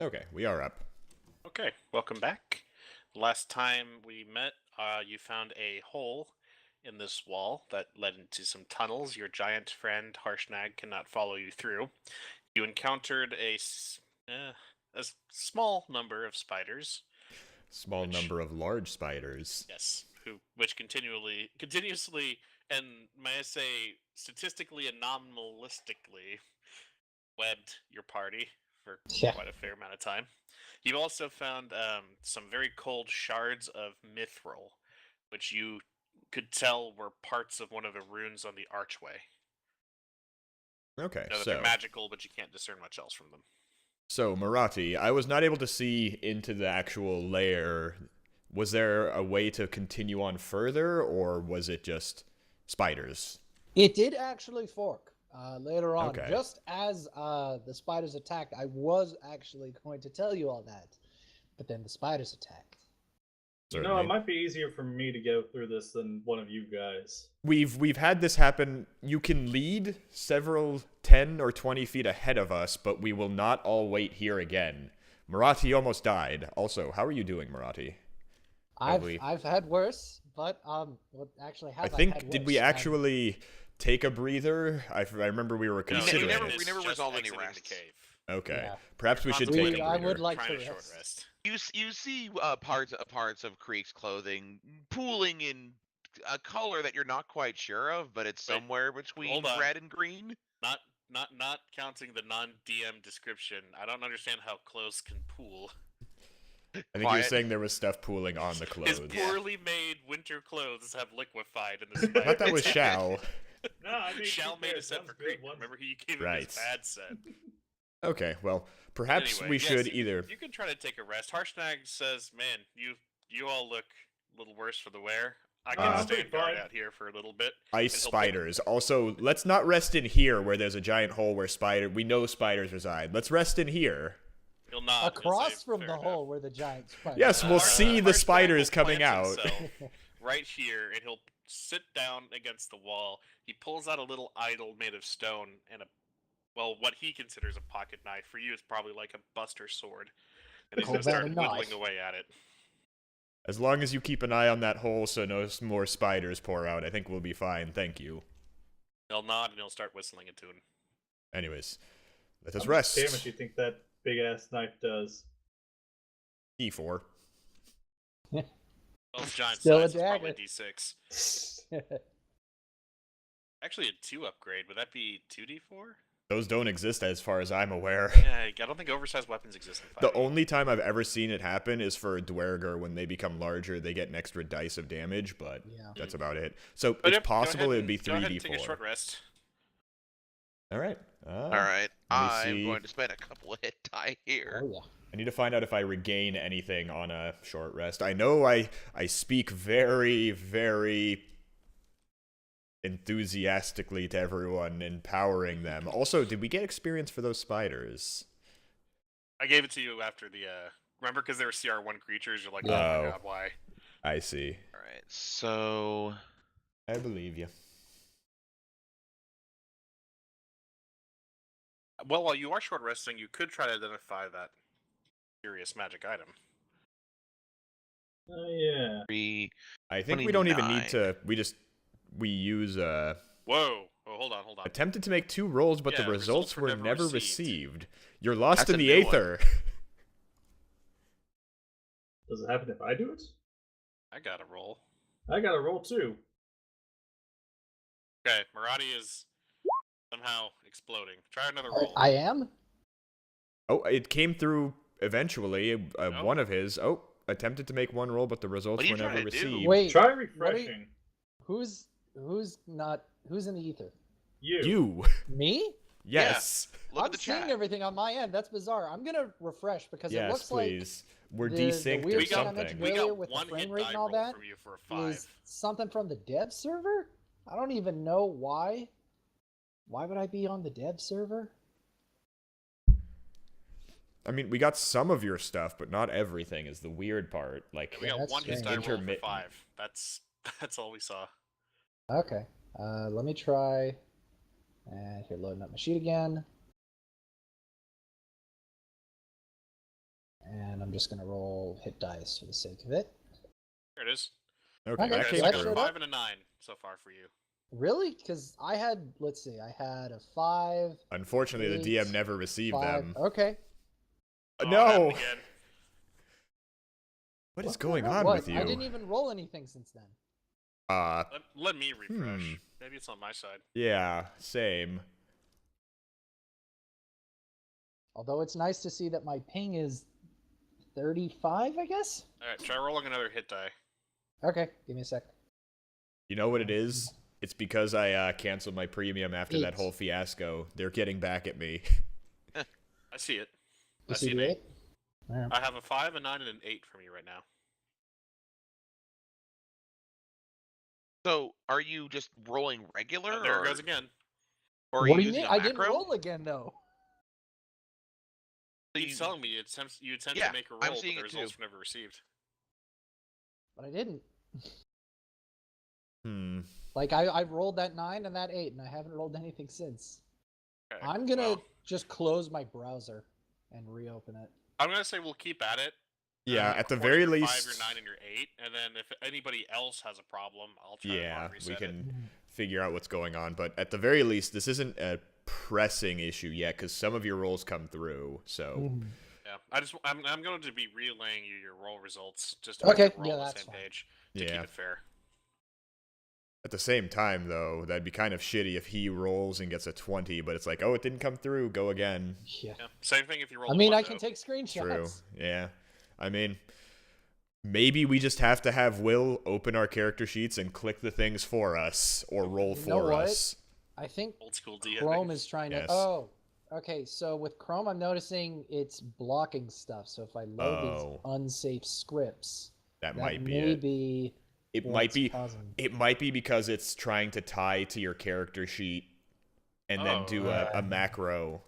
Okay, we are up. Okay, welcome back. Last time we met, you found a hole in this wall that led into some tunnels. Your giant friend Harshnag cannot follow you through. You encountered a small number of spiders, Small which number of large spiders. yes, which continuously, and may I say statistically and nominalistically webbed your party for Yeah. quite a fair amount of time. You also found some very cold shards of mithril, which you could tell were parts of one of the runes on the archway. Okay, You know that they're magical, but you can't discern much else from them. So Marathi, I was not able to see into the actual lair. Was there a way to continue on further, or was it just spiders? It did actually fork later on. Okay. Just as the spiders attacked, I was actually going to tell you all that. But then the spiders attacked. Certainly. It might be easier for me to go through this than one of you guys. We've had this happen. You can lead several 10 or 20 feet ahead of us, but we will not all wait here again. Marathi almost died. Also, how are you doing, Marathi? I've had worse, but what actually have I I think had did worse? we actually take a breather? I remember we were No, considering we it. never just resolved any exiting rests. The cave. Okay, Yeah. perhaps we should take a I breather. would like Trying to to short rest. rest. You see parts of Creek's clothing pooling in a color that you're not quite sure of, but it's Wait, somewhere between hold on. red and green. Not counting the non-DM description. I don't understand how clothes can pool. I think you're Quiet. saying there was stuff pooling on the His clothes. poorly made winter clothes have liquefied in the I spider. thought that was Shao. No, I mean, Shao made a set for Creek. Remember, he gave him Right. his bad set. Okay, well, perhaps Anyway, we yes, should either. You can try to take a rest. Harshnag says, "Man, you all look a little worse for the wear. I can I'll be stand guard fine. out here for a little bit." Ice And he'll spiders. Also, let's not rest in here where there's a giant hole where we know spiders reside. Let's rest in here. He'll nod. and he'll Across say, from "Fair the enough." hole where the giant spider. Yes, we'll Harshnag- see the Harshnag spiders will coming plant out. himself right here, and he'll sit down against the wall. He pulls out a little idol made of stone and what he considers a pocket knife. For you, it's probably like a buster sword. And he's Call going to that start a whittling knife. away at it. As long as you keep an eye on that hole so no more spiders pour out, I think we'll be fine. Thank you. He'll nod and he'll start whistling a tune. Anyways, let us How much rest. damage do you think that big ass knife does? D4. Well, giant Still a size is probably dagger. D6. Actually, a 2 upgrade. Would that be 2d4? Those don't exist as far as I'm aware. Yeah, I don't think oversized weapons exist in 5e. The only time I've ever seen it happen is for a Dwerger. When they become larger, they get an extra dice of damage, but Yeah. that's about it. So But it's yep, go possible ahead it would be and- go ahead and 3d4. take a short rest. All right. All right, I'm see. going to spend a couple of hit die here. Oh yeah. I need to find out if I regain anything on a short rest. I know I speak very, very enthusiastically to everyone, empowering them. Also, did we get experience for those spiders? I gave it to you after the, remember because they were CR1 creatures, you're like, oh Oh. my god, why? I see. All right, so I believe you. Well, while you are short resting, you could try to identify that curious magic item. Oh, yeah. 3. I think we don't even 29. need to. We use Whoa! Oh, hold on. attempted to make 2 rolls, but Yeah, the results were never received. received. You're lost That's in a the new one. aether. Does it happen if I do it? I got a roll. I got to roll too. Okay, Marathi is somehow exploding. Try another roll. I am. Oh, it came through eventually. Oh. One of his. Oh, attempted to make 1 roll, but the results What are you were never trying to do? received. Wait. Try what are you- refreshing. Who's in the ether? You. Me? Yes. Look I'm at the seeing chat. everything on my end. That's bizarre. I'm gonna refresh because it Yes, looks please. We're the desynced weird or stuff I something. mentioned We earlier got with the one frame hit rate die and all roll that from you for a like 5. is something from the dev server. I don't even know why. Why would I be on the dev server? I mean, we got some of your stuff, but not everything is the weird part. Like, We Yeah, got that's one hit strange. die roll for Intermittent. 5. That's all we saw. Okay. Let me try. And here, loading up my sheet again. And I'm just gonna roll hit dice for the sake of it. There it is. Okay, Okay, that Okay, came so I that got a through. showed up. 5 and a 9 so far for you. Really? Because I had, let's see, I had a 5, Unfortunately, the DM 8, never received 5. them. Okay. Oh, it No! happened again. What is the going hell? on What? with you? I didn't even roll anything since then. Let me refresh. Hmm. Maybe it's on my side. Yeah, same. Although it's nice to see that my ping is 35, I guess? Alright, try rolling another hit die. Okay, give me a sec. You know what it is? It's because I canceled my premium after that 8. whole fiasco. They're getting back at me. I see it. You I see see an the 8. 8? Yeah. I have a 5, a 9, and an 8 from you right now. So, are you just rolling regular, Oh, there it or, goes again. or are What do you you using mean? a I macro? didn't roll again, though. So He's telling me you attempt Yeah, to make a I'm roll, but seeing the it results too. were never received. But I didn't. Hmm. Like, I rolled that 9 and that 8, and I haven't rolled anything since. Okay, I'm gonna well, just close my browser and reopen it. I'm gonna say we'll keep at it. Yeah, Keep at the recording very your least. 5, your 9, and your 8, and then if anybody else has a problem, I'll try to Yeah, hard we reset can it. figure out what's going on. But at the very least, this isn't a pressing issue yet because some of your rolls come through. So Yeah, I'm going to be relaying you your roll results just to Okay, make sure we're yeah, all on the that's same fine. page to yeah. keep it fair. At the same time, though, that'd be kind of shitty if he rolls and gets a 20, but it's like, oh, it didn't come through. Go again. Yeah. Yeah, same thing if you roll. I mean, a 1, I can though. take screenshots. True. Yeah. I mean, maybe we just have to have Will open our character sheets and click the things for us or roll You know for what? us. I think Old school DMing. Chrome is trying to. Yes. Oh, okay. So with Chrome, I'm noticing it's blocking stuff. So if I load Oh. these unsafe scripts, That that might be may it. be. It what's might be. causing- It might be because it's trying to tie to your character sheet and then do a yeah. macro.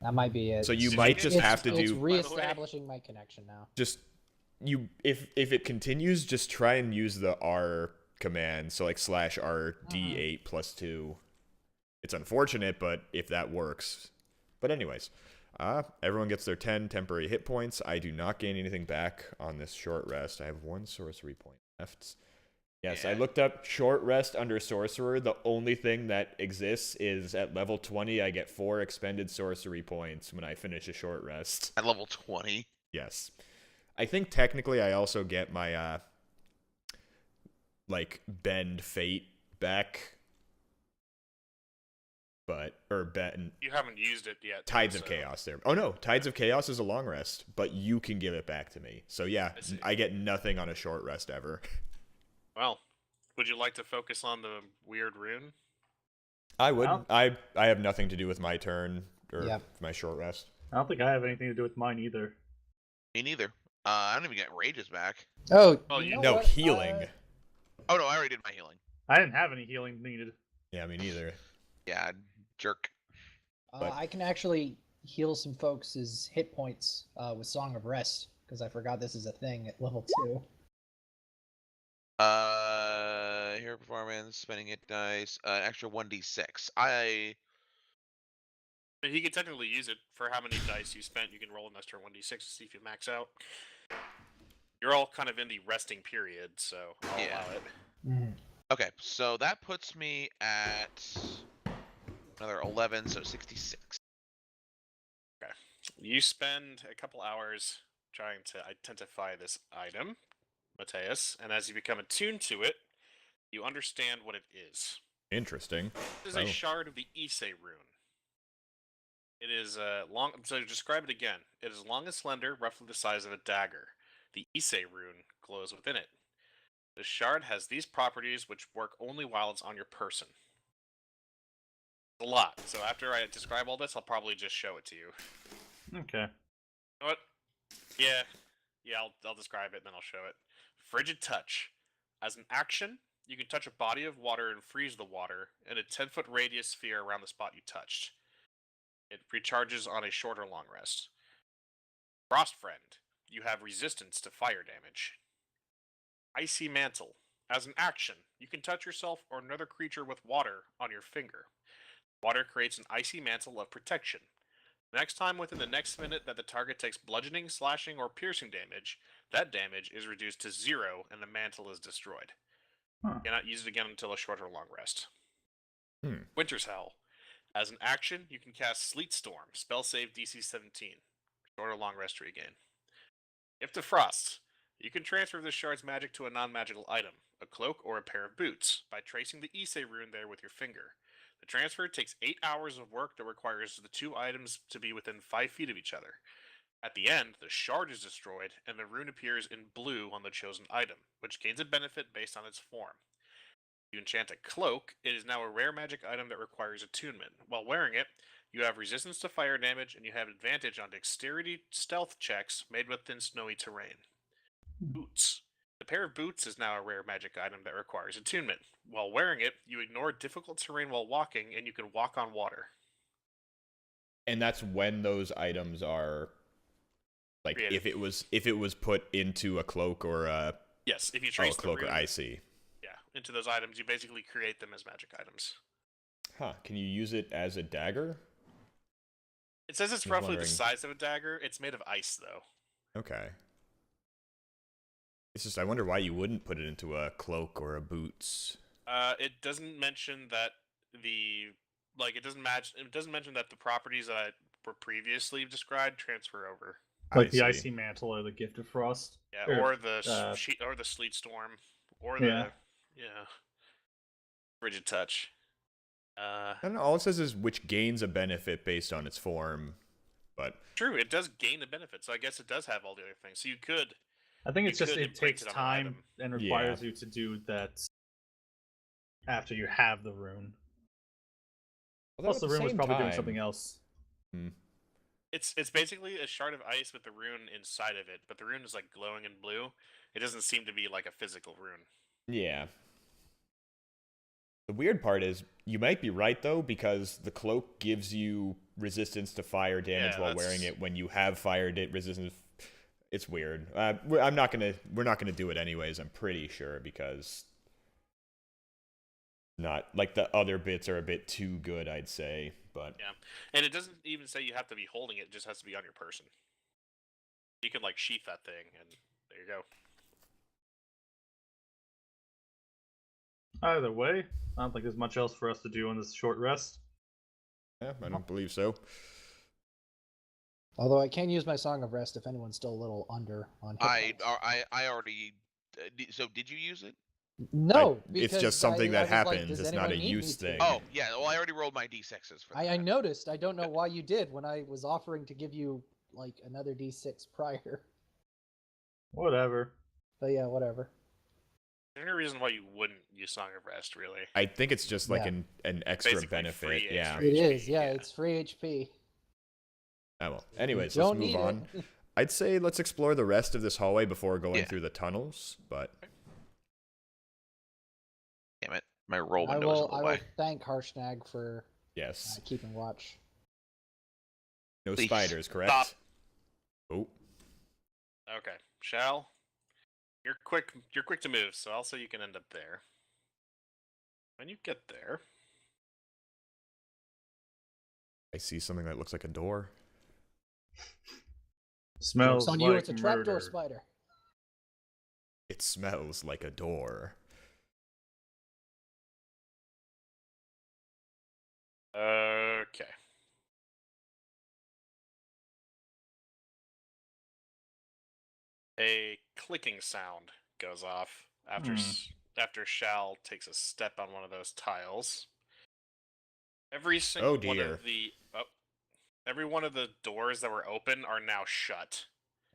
That might be it. So you Did might get just it's, have to it's do reestablishing my connection now. just you if it continues, just try and use the R command. So like /RD8 plus 2. It's unfortunate, but if that works. But anyways, everyone gets their 10 temporary hit points. I do not gain anything back on this short rest. I have 1 sorcery point left. Yes, I Yeah. looked up short rest under sorcerer. The only thing that exists is at level 20, I get 4 expended sorcery points when I finish a short rest. At level 20. Yes. I think technically I also get my, like, bend fate back. Bend. You haven't used it yet. Tides so- of Chaos there. Oh no, Tides of Chaos is a long rest, but you can give it back to me. So yeah, I see. I get nothing on a short rest ever. Well, would you like to focus on the weird rune? I would. Well- I have nothing to do with my turn or Yep. my short rest. I don't think I have anything to do with mine either. Me neither. I don't even get rages back. Oh, Well, you you- know No what? healing. Oh no, I already did my healing. I didn't have any healing needed. Yeah, me neither. Yeah, jerk. But- I can actually heal some folks' hit points with Song of Rest because I forgot this is a thing at level 2. Hero performance, spending hit dice, extra 1d6. I He could technically use it for how many dice you spent. You can roll an extra 1d6 to see if you max out. You're all kind of in the resting period, so I'll Yeah. allow it. okay, so that puts me at another 11, so 66. You spend a couple hours trying to identify this item, Mateus, and as you become attuned to it, you understand what it is. Interesting. This is Oh. a shard of the Ise rune. It is long. So to describe it again, it is long and slender, roughly the size of a dagger. The Ise rune glows within it. The shard has these properties which work only while it's on your person. It's a lot. So after I describe all this, I'll probably just show it to you. Okay. You know what? Yeah, I'll describe it and then I'll show it. Frigid touch. As an action, you can touch a body of water and freeze the water in a 10-foot radius sphere around the spot you touched. It recharges on a short or long rest. Frost Friend. You have resistance to fire damage. Icy Mantle. As an action, you can touch yourself or another creature with water on your finger. Water creates an icy mantle of protection. Next time within the next minute that the target takes bludgeoning, slashing, or piercing damage, that damage is reduced to 0 and the mantle is destroyed. Huh. You cannot use it again until a short or long rest. Hmm. Winter's Howl. As an action, you can cast Sleet Storm, spell save DC 17. Short or long rest to regain. Gift of Frost. You can transfer this shard's magic to a non-magical item, a cloak or a pair of boots, by tracing the Ise rune there with your finger. The transfer takes 8 hours of work that requires the two items to be within 5 feet of each other. At the end, the shard is destroyed, and the rune appears in blue on the chosen item, which gains a benefit based on its form. If you enchant a cloak, it is now a rare magic item that requires attunement. While wearing it, you have resistance to fire damage, and you have advantage on dexterity stealth checks made within snowy terrain. Boots. The pair of boots is now a rare magic item that requires attunement. While wearing it, you ignore difficult terrain while walking, and you can walk on water. And that's when those items are like Created. if it was put into a cloak or a Yes, if you trace the cloak rune, or I see. yeah, into those items, you basically create them as magic items. Huh? Can you use it as a dagger? It says it's Just roughly wondering. the size of a dagger. It's made of ice, though. Okay. It's just I wonder why you wouldn't put it into a cloak or a boots. It doesn't mention that it doesn't mention that the properties that were previously described transfer over. Like I the see. Icy Mantle or the Gift of Frost. Yeah, or the uh, or the Sleet Storm, or the Frigid Touch. I don't know. All it says is which gains a benefit based on its form, but True, it does gain a benefit, so I guess it does have all the other things. So you could. I think it's You just could it imprint takes it on an time item. and requires you to do that after you have the rune. although Plus, at the rune was same probably doing time- something else. Hmm. It's basically a shard of ice with the rune inside of it, but the rune is like glowing in blue. It doesn't seem to be like a physical rune. Yeah. The weird part is you might be right though, because the cloak gives you resistance to fire damage Yeah, while wearing it when you have fire resistance. It's weird. We're not gonna do it anyways. I'm pretty sure because not like the other bits are a bit too good, I'd say. But Yeah, and it doesn't even say you have to be holding it; it just has to be on your person. You can like sheath that thing, and there you go. Either way, I don't think there's much else for us to do on this short rest. yeah, I don't believe so. Although I can use my Song of Rest if anyone's still a little under on hit points. I already. So did you use it? No, it's because just something I that was like, happens. does It's not anyone a need use me to? thing. Oh yeah. Well, I already rolled my d6s for that. I noticed. I don't know why you did when I was offering to give you like another d6 prior. Whatever. But yeah, whatever. There's no reason why you wouldn't use Song of Rest, really. I think it's just like Yeah. an extra Basically benefit. free Yeah. extra. It is. HP, Yeah, yeah. it's free HP. Oh well. Anyways, You let's don't move need on. it. I'd say let's explore the rest of this hallway before going Yeah. through the tunnels. But Damn it! My roll I window is in will. the I way. will thank Harshnag for yes, keeping watch. no Please. spiders, correct? Stop. Oh, Okay, Shall, you're quick to move, so I'll say you can end up there. When you get there, I see something that looks like a door. Smells Joke's on like you. It's a murder. trapdoor spider. It smells like a door. okay. A clicking sound goes off after after Shal takes a step on one of those tiles. Every single one dear. of the every one of the doors that were open are now shut.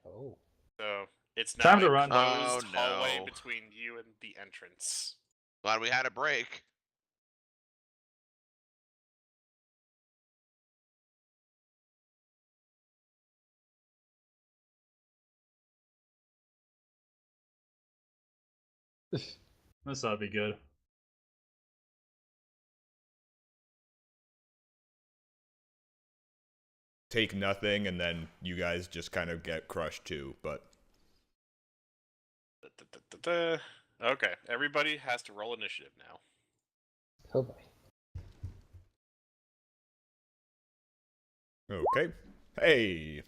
Oh. So it's now Time to a run. closed Oh, hallway no. between you and the entrance. Glad we had a break. This ought to be good. Take nothing, and then you guys just kind of get crushed too. But Okay, everybody has to roll initiative now. Oh boy. Okay. Hey.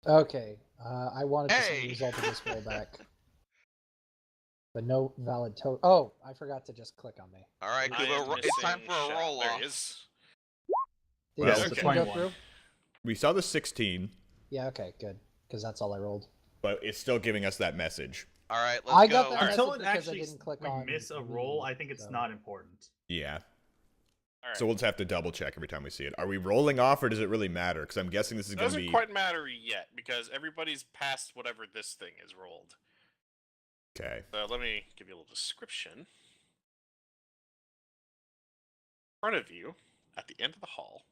Okay, I wanted to see Hey! the result of this rollback. But no valid total. Oh, I forgot to just click on me. All right, I Kubo, am it's time missing for a Shao. roll There off. he is. Did Well, the okay. 16 go 21. through? We saw the 16, Yeah, okay, good. Because that's all I rolled. but it's still giving us that message. All right, let's I go. got that Alright. Until message it because I actually didn't click we on miss a roll, me, I think it's so- not important. Yeah. All right. So we'll just have to double check every time we see it. Are we rolling off, or does it really matter? Because I'm guessing this is It going to doesn't be... quite matter yet because everybody's past whatever this thing is rolled. Okay. So let me give you a little description. In front of you, at the end of the hall,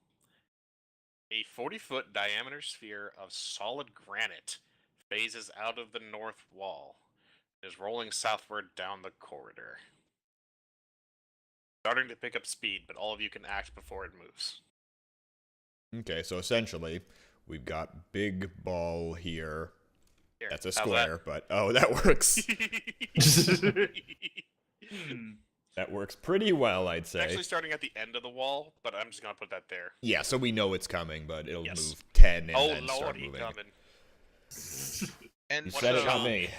a 40-foot diameter sphere of solid granite phases out of the north wall. It is rolling southward down the corridor. Starting to pick up speed, but all of you can act before it moves. Okay, so essentially, we've got big ball here. Here, That's a how's square, but... Oh, that works. that? That works pretty well, I'd It's say. actually starting at the end of the wall, but I'm just gonna put that there. Yeah, so we know it's coming, but it'll Yes. move 10 and Oh then start lord, he moving. coming. And You What said a it, not job. me.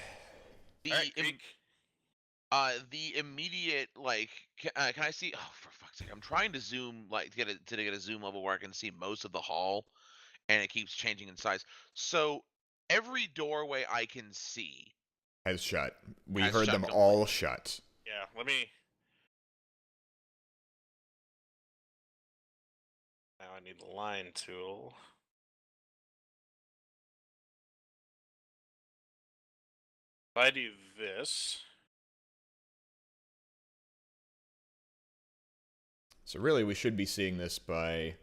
the, Alright, im- Greek. the immediate can I see? Oh, for fuck's sake! I'm trying to zoom to get a zoom level where I can see most of the hall, and it keeps changing in size. So every doorway I can see. Has shut. We Has heard shut them completely. all shut. Yeah, let me. Now I need the line tool. If I do this, So really, we should be seeing this by...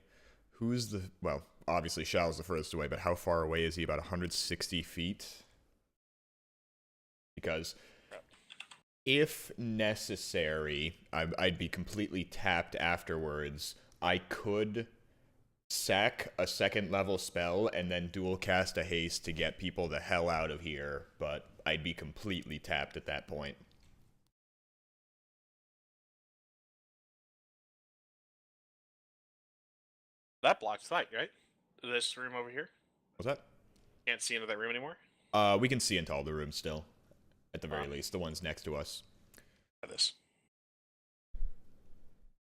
Who's the... Well, obviously Shao's the furthest away, but how far away is he? About 160 feet? Because if necessary, I'd be completely tapped afterwards. I could sack a second level spell and then dual cast a haste to get people the hell out of here, but I'd be completely tapped at that point. that blocks light, right? This room over here. What's that? Can't see into that room anymore. We can see into all the rooms still. At the very least, the ones next to us. Try this.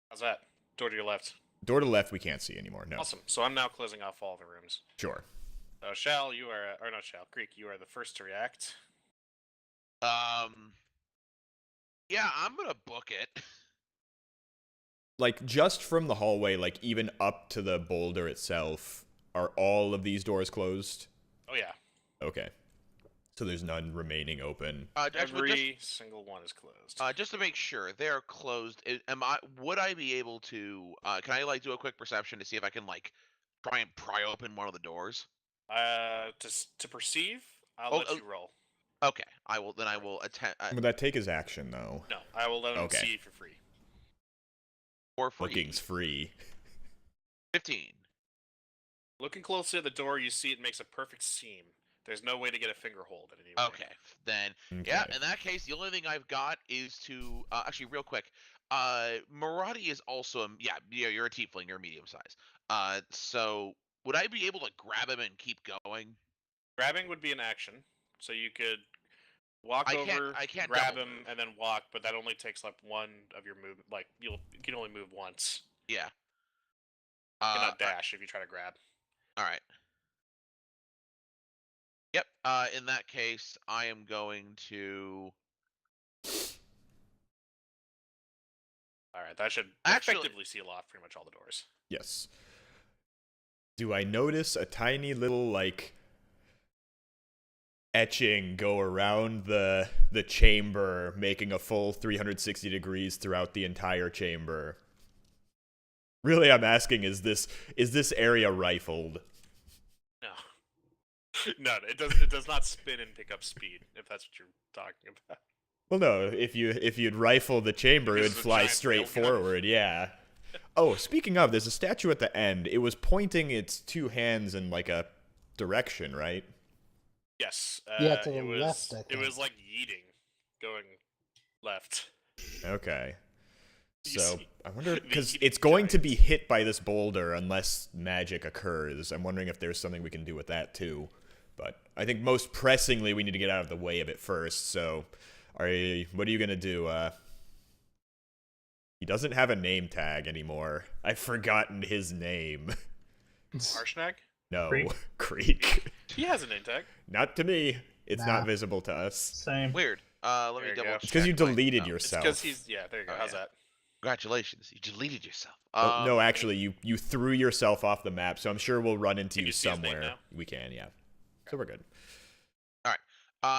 How's that? Door to your left. Door to the left, we can't see anymore. No. Awesome. So I'm now closing off all the rooms. Sure. So Shal, you are, or not Shal, Greek, you are the first to react. Yeah, I'm gonna book it. Like, just from the hallway, like, even up to the boulder itself, are all of these doors closed? Oh yeah, Okay. So there's none remaining open. every single one is closed. Just to make sure they are closed. Would I be able to? Can I do a quick perception to see if I can try and pry open one of the doors? To perceive, I'll let you roll. Okay, I will. Then I will attempt. Would that take his action, though? No, I will let him Okay. see for free. For free. Looking's free. 15. Looking closely at the door, you see it makes a perfect seam. There's no way to get a finger hold at any way. Okay, then Okay. yeah. In that case, the only thing I've got is to actually real quick. Maradi is also you're a tiefling. You're medium size. So would I be able to grab him and keep going? Grabbing would be an action, so you could walk I over, can't grab double him, move. and then walk. But that only takes like one of your movement. Like you can only move once. Yeah. You cannot dash if you try to grab. All right. Yep. In that case, I am going to. All right, that should Actually- effectively seal off pretty much all the doors. Yes. Do I notice a tiny little, like, etching go around the chamber, making a full 360 degrees throughout the entire chamber? Really, I'm asking, is this area rifled? No, no, it does not spin and pick up speed. If that's what you're talking about. Well, no. If you'd rifle the chamber, it Because would it's a fly giant straight railgun. forward. Yeah. Oh, speaking of, there's a statue at the end. It was pointing its two hands in like a direction, right? Yes. Yeah, to the it was, left, I It think. was like yeeting, going left. Okay. So see I wonder, the because eating it's going to be giant. hit by this boulder unless magic occurs. I'm wondering if there's something we can do with that too. But I think most pressingly we need to get out of the way of it first. So, what are you gonna do? He doesn't have a name tag anymore. I've forgotten his name. Harshnag? No, Creek? Creek. He has a name tag. Not to me. It's Nah. not visible to us. Same. Weird. Let There me you double go. check. It's because you deleted oh, It's yourself. because he's there you go. Oh, How's yeah. that? Congratulations, you deleted yourself. Oh, no, actually, you threw yourself off the map, so I'm sure we'll run into Can you you see his name somewhere. now? We can, yeah. So we're good.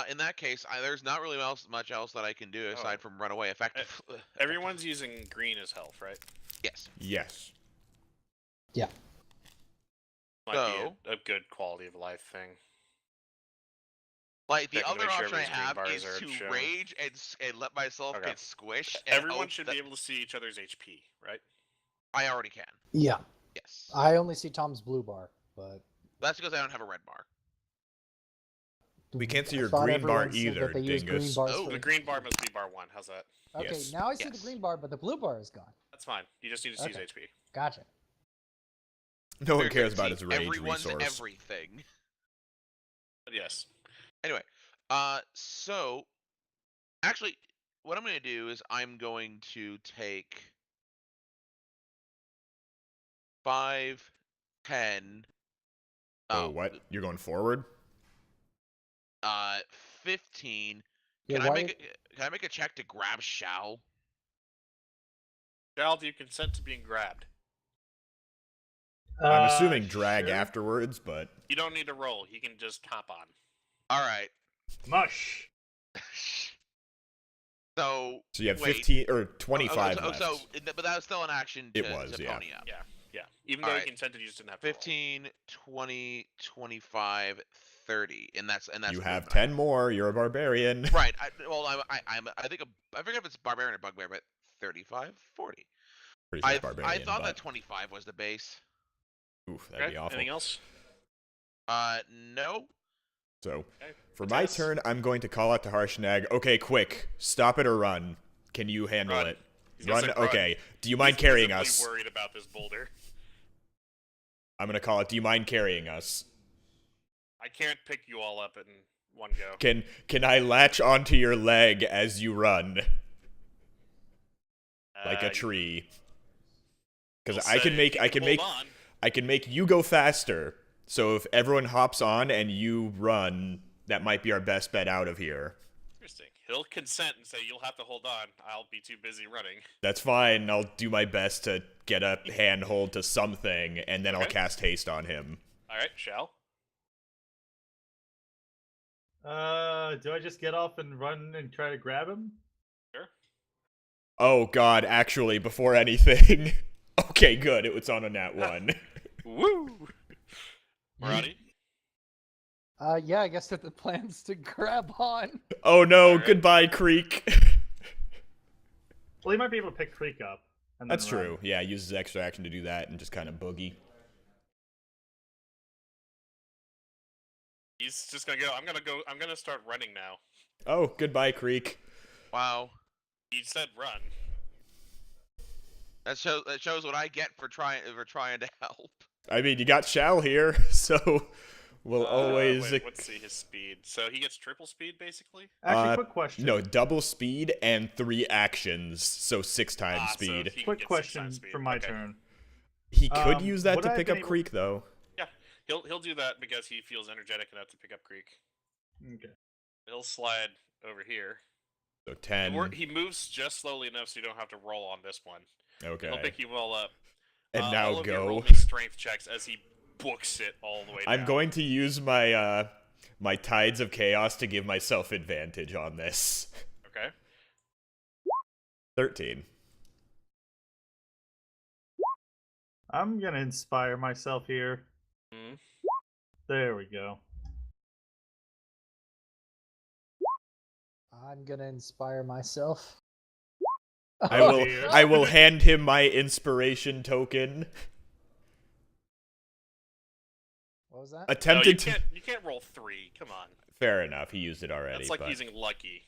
In that case, there's not really much else that I can do aside from run away. Effective. Everyone's using green as health, right? Yes. Yes. Might So- be a good quality of life thing. Like the Checking to other make sure option I everybody's green have bars is are to shown. rage and let myself Okay. get squished. And Everyone hope should that be able to see each other's HP, right? I already can. Yeah, Yes. I only see Tom's blue bar, but That's because I don't have a red bar. We can't see I your thought green bar everyone said either, that they use green dingus. bars Oh, for The green bar must be bar 1. How's that? Okay, Yes. now I see the Yes. green bar, but the blue bar is gone. That's fine. You just need to see his Okay. HP. Gotcha. No one Very cares good. about See, his rage everyone's resource. everything. But yes. Anyway, so actually, what I'm going to do is I'm going to take 5, 10. Oh, what? You're going forward? 15. Yeah, Can I why- make a check to grab Shao? Shal, do you consent to being grabbed? I'm assuming drag sure. afterwards, but You don't need to roll. He can just hop on. All right. Mush. So so you have wait. 15 or 25 left. But that was still an action. It To, was, to yeah. pony up. Yeah. Even though Alright. he consented, you just didn't have to roll. 15, 20, 25, 30, and that's you the have movement I 10 more. You're a barbarian. Right. I think I forget if it's barbarian or bugbear, but 35, 40. Pretty sure I it's barbarian. thought but... that 25 was the base. Oof, that'd Okay. be awful. Anything else? No. So, Okay. for my Tess? turn, I'm going to call out to Harshnag. Okay, quick. Stop it or run. Can you handle Run. it? He's gonna Run? say run. Okay. Do you mind He's carrying visibly us? worried about this boulder. I'm going to call it. Do you mind carrying us? I can't pick you all up in one go. Can I latch onto your leg as you run? Like a tree. Because We'll I can say make you I can make hold on. I can make you go faster. So if everyone hops on and you run, that might be our best bet out of here. Interesting. He'll consent and say you'll have to hold on. I'll be too busy running. That's fine. I'll do my best to get a handhold to something, and then I'll Okay. cast haste on him. All right, Shal. Do I just get off and run and try to grab him? Sure. Oh god, actually, before anything. Okay, good. It was on a nat 1. Woo! Maradi? Yeah, I guess that the plan's to grab on. Oh no, Alright. goodbye, Creek. Well, he might be able to pick Creek up. And then That's run. true. Yeah, use his extra action to do that and just kind of boogie. He's just gonna go. I'm gonna start running now. Oh, goodbye, Creek. Wow. He said run. That shows what I get for trying to help. I mean, you got Shal here, so we'll always... Wait, let's see his speed. So he gets triple speed, basically? Actually, quick question. No, double speed and 3 actions, so 6 times So speed. he Quick gets 6 question times speed. for my Okay. turn. He could use that would to I pick have up been Creek, though. Yeah, he'll do that because he feels energetic enough to pick up Creek. Okay. He'll slide over here. So 10. He moves just slowly enough so you don't have to roll on this one. He'll Okay. pick you all up. And all now of you roll go. me strength checks as he books it all the way down. I'm going to use my my Tides of Chaos to give myself advantage on this. Okay. 13. I'm gonna inspire myself here. Mhm. There we go. I'm gonna inspire myself. Oh, dear. I will hand him my inspiration token. What was that? No, Attempted to... you can't roll 3. Come on. Fair enough. He used it already. That's like but... using lucky.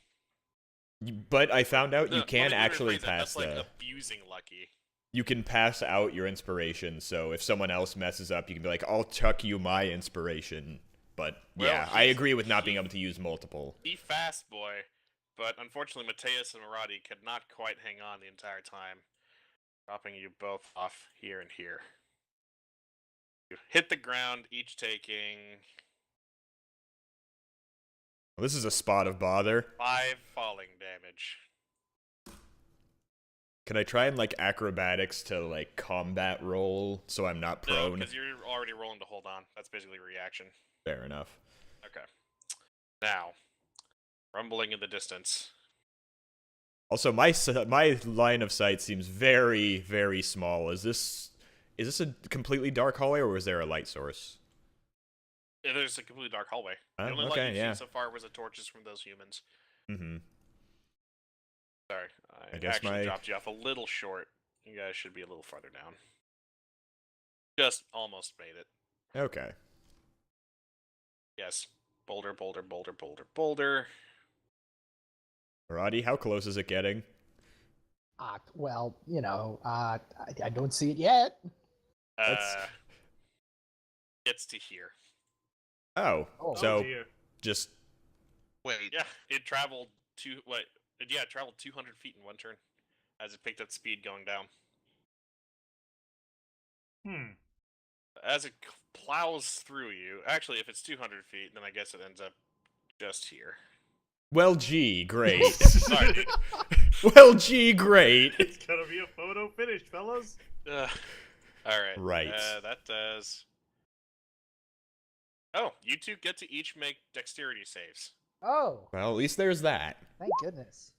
But I found out No, you let can me actually rephrase that. pass That's like the. abusing lucky. You can pass out your inspiration, so if someone else messes up, you can be like, I'll chuck you my inspiration. But Well, yeah, I he's- agree with not being able to use multiple. He fast boy, but unfortunately Mateus and Maradi could not quite hang on the entire time, dropping you both off here and here. You hit the ground, each taking Well, this is a spot of bother. 5 falling damage. Can I try and like acrobatics to like combat roll so I'm not No, prone? because you're already rolling to hold on. That's basically reaction. Fair enough. Okay. Now, rumbling in the distance. Also, my line of sight seems very, very small. Is this a completely dark hallway, or is there a light source? Yeah, there's a completely dark hallway. Oh, The only light okay, you've yeah. seen so far was the torches from those humans. Mm-hmm. Sorry, I guess actually dropped you off a little short. You guys should be a little farther down. Just almost made it. Okay. Yes. Boulder, boulder, boulder, boulder, boulder. Roddy, how close is it getting? Well, I don't see it yet. That's- Gets to here. Oh, Oh. so dear. just Wait, Yeah, it traveled it traveled 200 feet in one turn, as it picked up speed going down. As it plows through you, actually, if it's 200 feet, then I guess it ends up just here. well, gee, great. Sorry, dude. Well, gee, great. It's gonna be a photo finish, fellas. All right. Right. That does. Oh, you two get to each make dexterity saves. Oh, Well, at least there's that. thank goodness.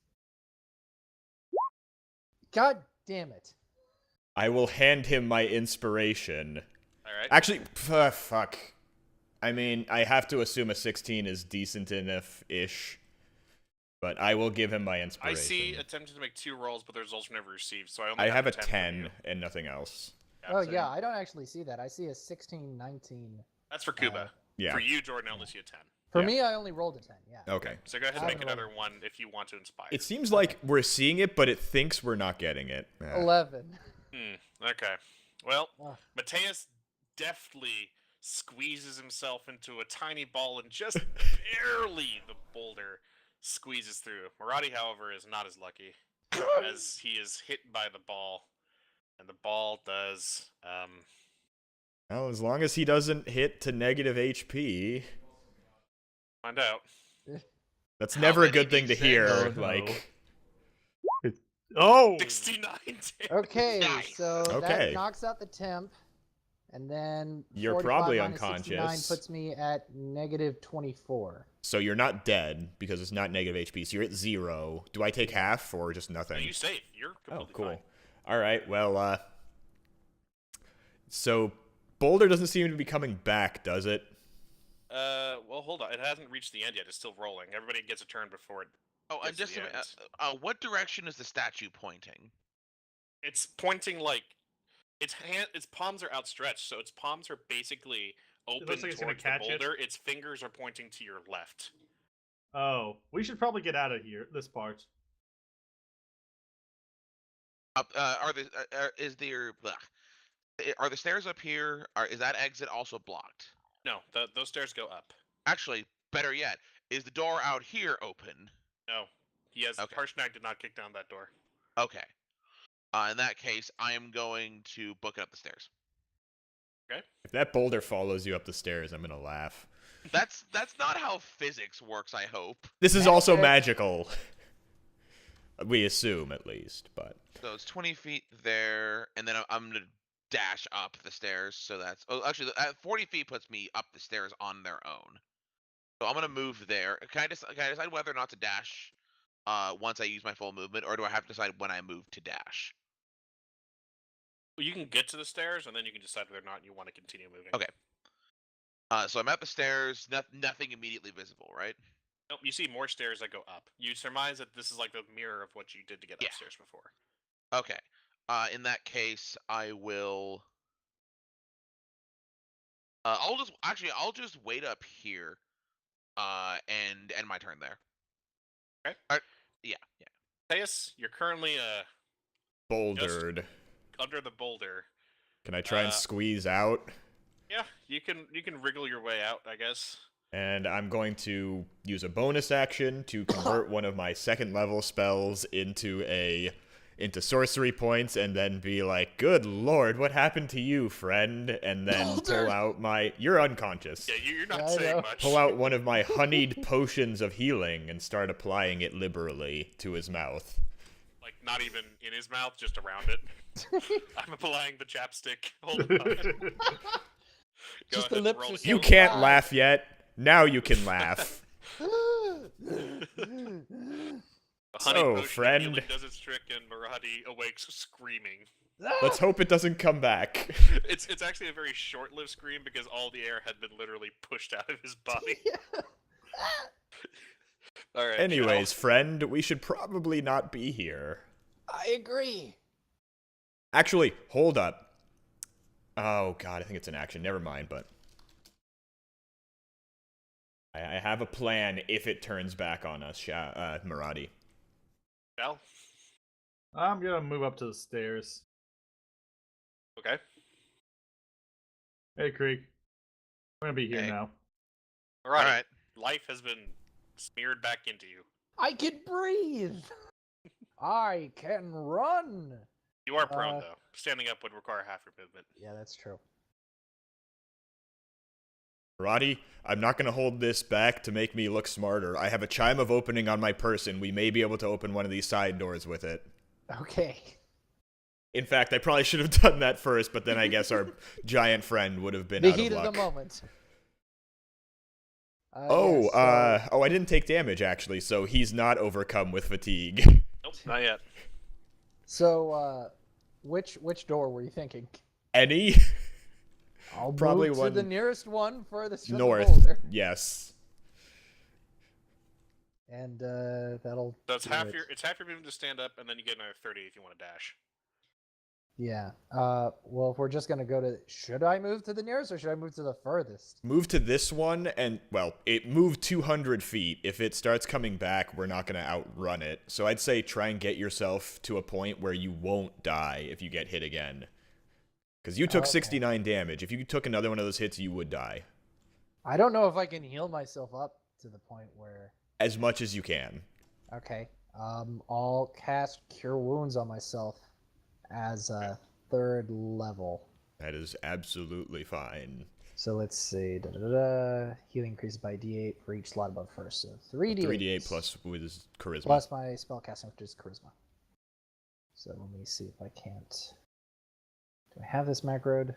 God damn it. I will hand him my inspiration. All right. Actually, fuck. I mean, I have to assume a 16 is decent enough-ish. But I will give him my I inspiration. see attempted to make 2 rolls, but the results were never received, so I only I have a 10 from 10 you. and nothing else. Oh, so yeah, I don't actually see that. I see a 16, 19. That's for Kuba. Yeah. For you, Jordan, I only see a 10. For Yeah. me, I only rolled a 10, yeah. Okay. So go ahead and I make haven't another rolled. one if you want to inspire. It seems like we're seeing it, but it thinks we're not getting it. 11. Okay. Well, Ah. Mateus deftly squeezes himself into a tiny ball and just barely the boulder squeezes through. Maradi, however, is not as lucky as he is hit by the ball. And the ball does Well, as long as he doesn't hit to negative HP, find out. that's How never a many good thing to D6? hear. Oh, no. Like, Oh! 69 damage. Okay, Nice. so Okay. that knocks out the temp. And then You're 45 probably minus 69 unconscious. puts me at negative 24. so you're not dead because it's not negative HP. So you're at 0. Do I take half or just No, nothing? you safe. You're Oh, completely cool. fine. All right. Well, so Boulder doesn't seem to be coming back, does it? Well, hold on. It hasn't reached the end yet. It's still rolling. Everybody gets a turn before it. Oh, and Gets to just the end. what direction is the statue pointing? It's pointing like its palms are outstretched, so its palms are basically open looks like it's gonna towards the catch it. boulder. Its fingers are pointing to your left. Oh, we should probably get out of here. This part. Are the stairs up here? Is that exit also blocked? No, those stairs go up. Actually, better yet, is the door out here open? No, Okay. Harshnag did not kick down that door. Okay. In that case, I am going to book it up the stairs. If that boulder follows you up the stairs, I'm gonna laugh. That's not how physics works. I hope. This is also Magic. magical. We assume, at least, but So it's 20 feet there, and then I'm gonna dash up the stairs. So that's actually 40 feet puts me up the stairs on their own. So I'm gonna move there. Can I decide whether or not to dash once I use my full movement, or do I have to decide when I move to dash? Well, you can get to the stairs, and then you can decide whether or not you want to continue moving. Okay. So I'm at the stairs. Nothing immediately visible, right? Nope, you see more stairs that go up. You surmise that this is like the mirror of what you did to get Yeah. upstairs before. Okay. In that case, I will. I'll just wait up here. And end my turn there. Okay. Alright. Yeah. Theus, you're currently Bouldered. under the boulder. Can I try and squeeze out? Yeah, you can wriggle your way out, I guess. And I'm going to use a bonus action to convert one of my second level spells into sorcery points, and then be like, "Good lord, what happened to you, friend?" And then pull out you're unconscious. Yeah, you're not Yeah, I saying know. much. Pull out one of my honeyed potions of healing and start applying it liberally to his mouth. Like, not even in his mouth, just around it. I'm applying the chapstick. Hold on. Go Just ahead the and lips roll are it. so You can't dry. laugh yet. Now you can laugh. The honey So, potion of friend. healing does its trick, and Maradi awakes screaming. Let's hope it doesn't come back. It's actually a very short-lived scream because all the air had been literally pushed out of his body. All right. Anyways, friend, we should probably not be here. I agree. Actually, hold up. Oh god, I think it's an action. Never mind, but I have a plan if it turns back on us, Maradi. Shal? I'm gonna move up to the stairs. Okay. Hey, Creek. I'm gonna be here Hey. now. All right. All right. Life has been smeared back into you. I can breathe. I can run. You are prone, though. Standing up would require half your movement. Yeah, that's true. Maradi, I'm not going to hold this back to make me look smarter. I have a chime of opening on my person. We may be able to open one of these side doors with it. Okay. In fact, I probably should have done that first, but then I guess our giant friend would have been The out heat of of luck. the moment. Oh, yes, so- I didn't take damage, actually, so he's not overcome with fatigue. Nope, not yet. So, which door were you thinking? Any? I'll Probably move one to the nearest one furthest from the North. boulder, Yes. and that'll. So it's do half it. your movement to stand up, and then you get another 30 if you want to dash. Yeah. Well, if we're just gonna go to, should I move to the nearest or should I move to the furthest? Move to this one, and, well, it moved 200 feet. If it starts coming back, we're not going to outrun it. So I'd say try and get yourself to a point where you won't die if you get hit again. Because you took Okay. 69 damage. If you took another one of those hits, you would die. I don't know if I can heal myself up to the point where. As much as you can. Okay. I'll cast Cure Wounds on myself as a third level. That is absolutely fine. So let's see. Healing increases by D8 for each slot above first. So 3D8. 3d8 plus with his charisma. Plus my spellcasting, which is charisma. So let me see if I can't. Do I have this macroed?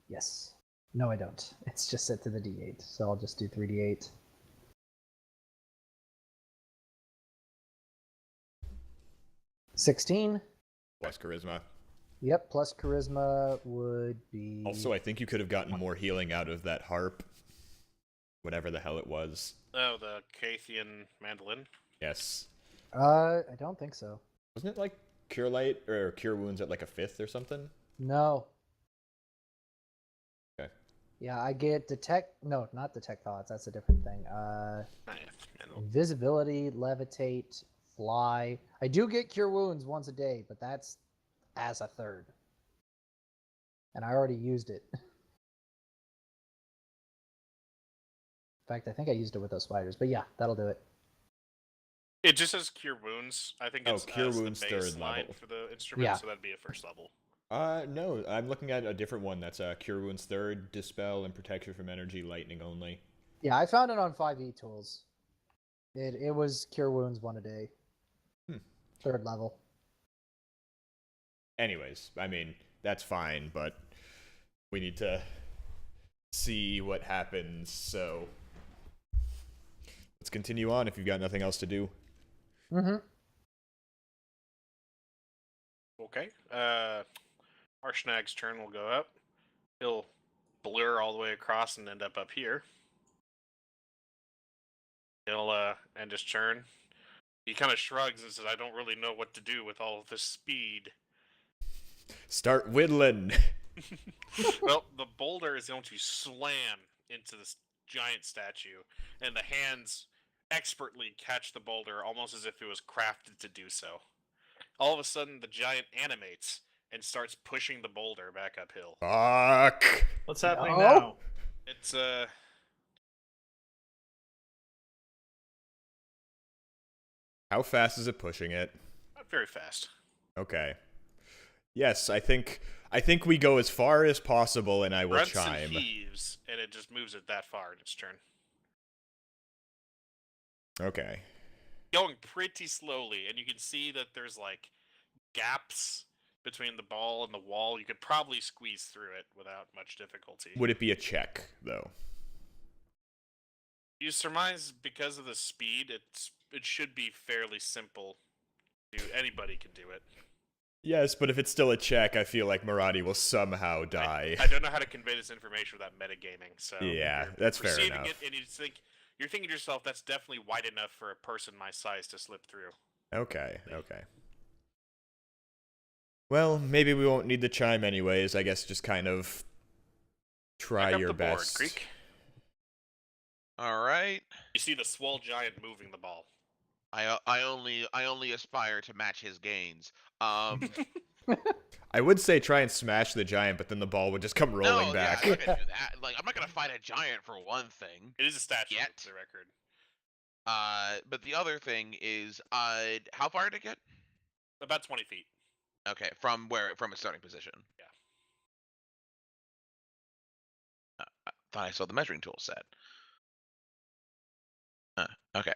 Yes. No, I don't. It's just set to the D8. So I'll just do 3D8. $16. Plus charisma. Yep, plus charisma would be. Also, I think you could have gotten more healing out of that harp. Whatever the hell it was. Oh, the Cathian mandolin. Yes. I don't think so. Wasn't it like Cure Light or Cure Wounds at like a 5th or something? No. Okay. Yeah, I get detect. No, not detect thoughts. That's a different thing. Invisibility, levitate, fly. I do get cure wounds once a day, but that's as a third. And I already used it. In fact, I think I used it with those spiders. But yeah, that'll do it. It just says Cure Wounds. I think it's Cure as Wounds the third baseline level. for the instrument, Yeah. so that'd be a first level. No, I'm looking at a different one that's Cure Wounds 3rd, Dispel, and Protection from Energy, Lightning only. Yeah, I found it on 5e tools. It was cure wounds 1 a day. Third level. Anyways, I mean, that's fine, but we need to see what happens, so let's continue on if you've got nothing else to do. Mm-hmm. Okay. Harshnag's turn will go up. He'll blur all the way across and end up here. He'll end his turn. He kind of shrugs and says, "I don't really know what to do with all of this speed." Start whittling. Well, the boulder is going to slam into this giant statue, and the hands expertly catch the boulder, almost as if it was crafted to do so. All of a sudden, the giant animates and starts pushing the boulder back uphill. Fuck. What's happening No. now? It's How fast is it pushing it? not very fast. Okay. Yes, I think we go as far as possible, and I will Grunts chime. and heaves, and it just moves it that far in its turn. Okay. Going pretty slowly, and you can see that there's like gaps between the ball and the wall. You could probably squeeze through it without much difficulty. Would it be a check though? You surmise because of the speed, it should be fairly simple. Anybody can do it. Yes, but if it's still a check, I feel like Maradi will somehow die. I don't know how to convey this information without metagaming. So Yeah, you're that's fair perceiving enough. it, and you're thinking to yourself, that's definitely wide enough for a person my size to slip through. Okay. Well, maybe we won't need the chime anyways. I guess just kind of try Back up your the board, best. Creek. All right. You see the swole giant moving the ball. I only aspire to match his gains. I would say try and smash the giant, but then the ball would just come rolling no, back. Yeah, I'm not gonna do that. Like, I'm not gonna fight a giant for one thing. It is a statue, Yet. for the record. But the other thing is, how far did it get? About 20 feet. Okay, from its starting position. Yeah. I thought I saw the measuring tool set. Okay.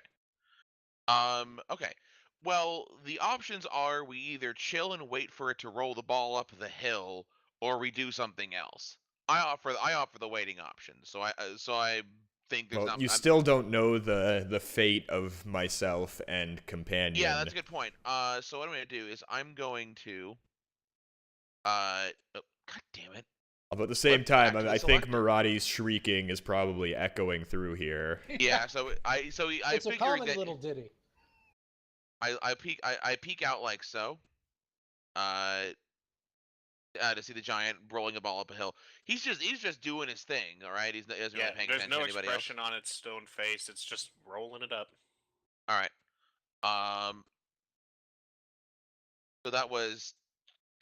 Okay. Well, the options are we either chill and wait for it to roll the ball up the hill, or we do something else. I offer the waiting option. So I think there's Well, not. you still don't know the fate of myself and companion. Yeah, that's a good point. So what I'm gonna do is I'm going to. God damn it. But at the same Back time, to the I think selector. Maradi's shrieking is probably echoing through here. Yeah. So I It's a figured common that little ditty. I peek out like so. To see the giant rolling the ball up a hill. He's just doing his thing, all right. He isn't really paying There's attention no to anybody else. expression on its stone face. It's just rolling it up. All right. So that was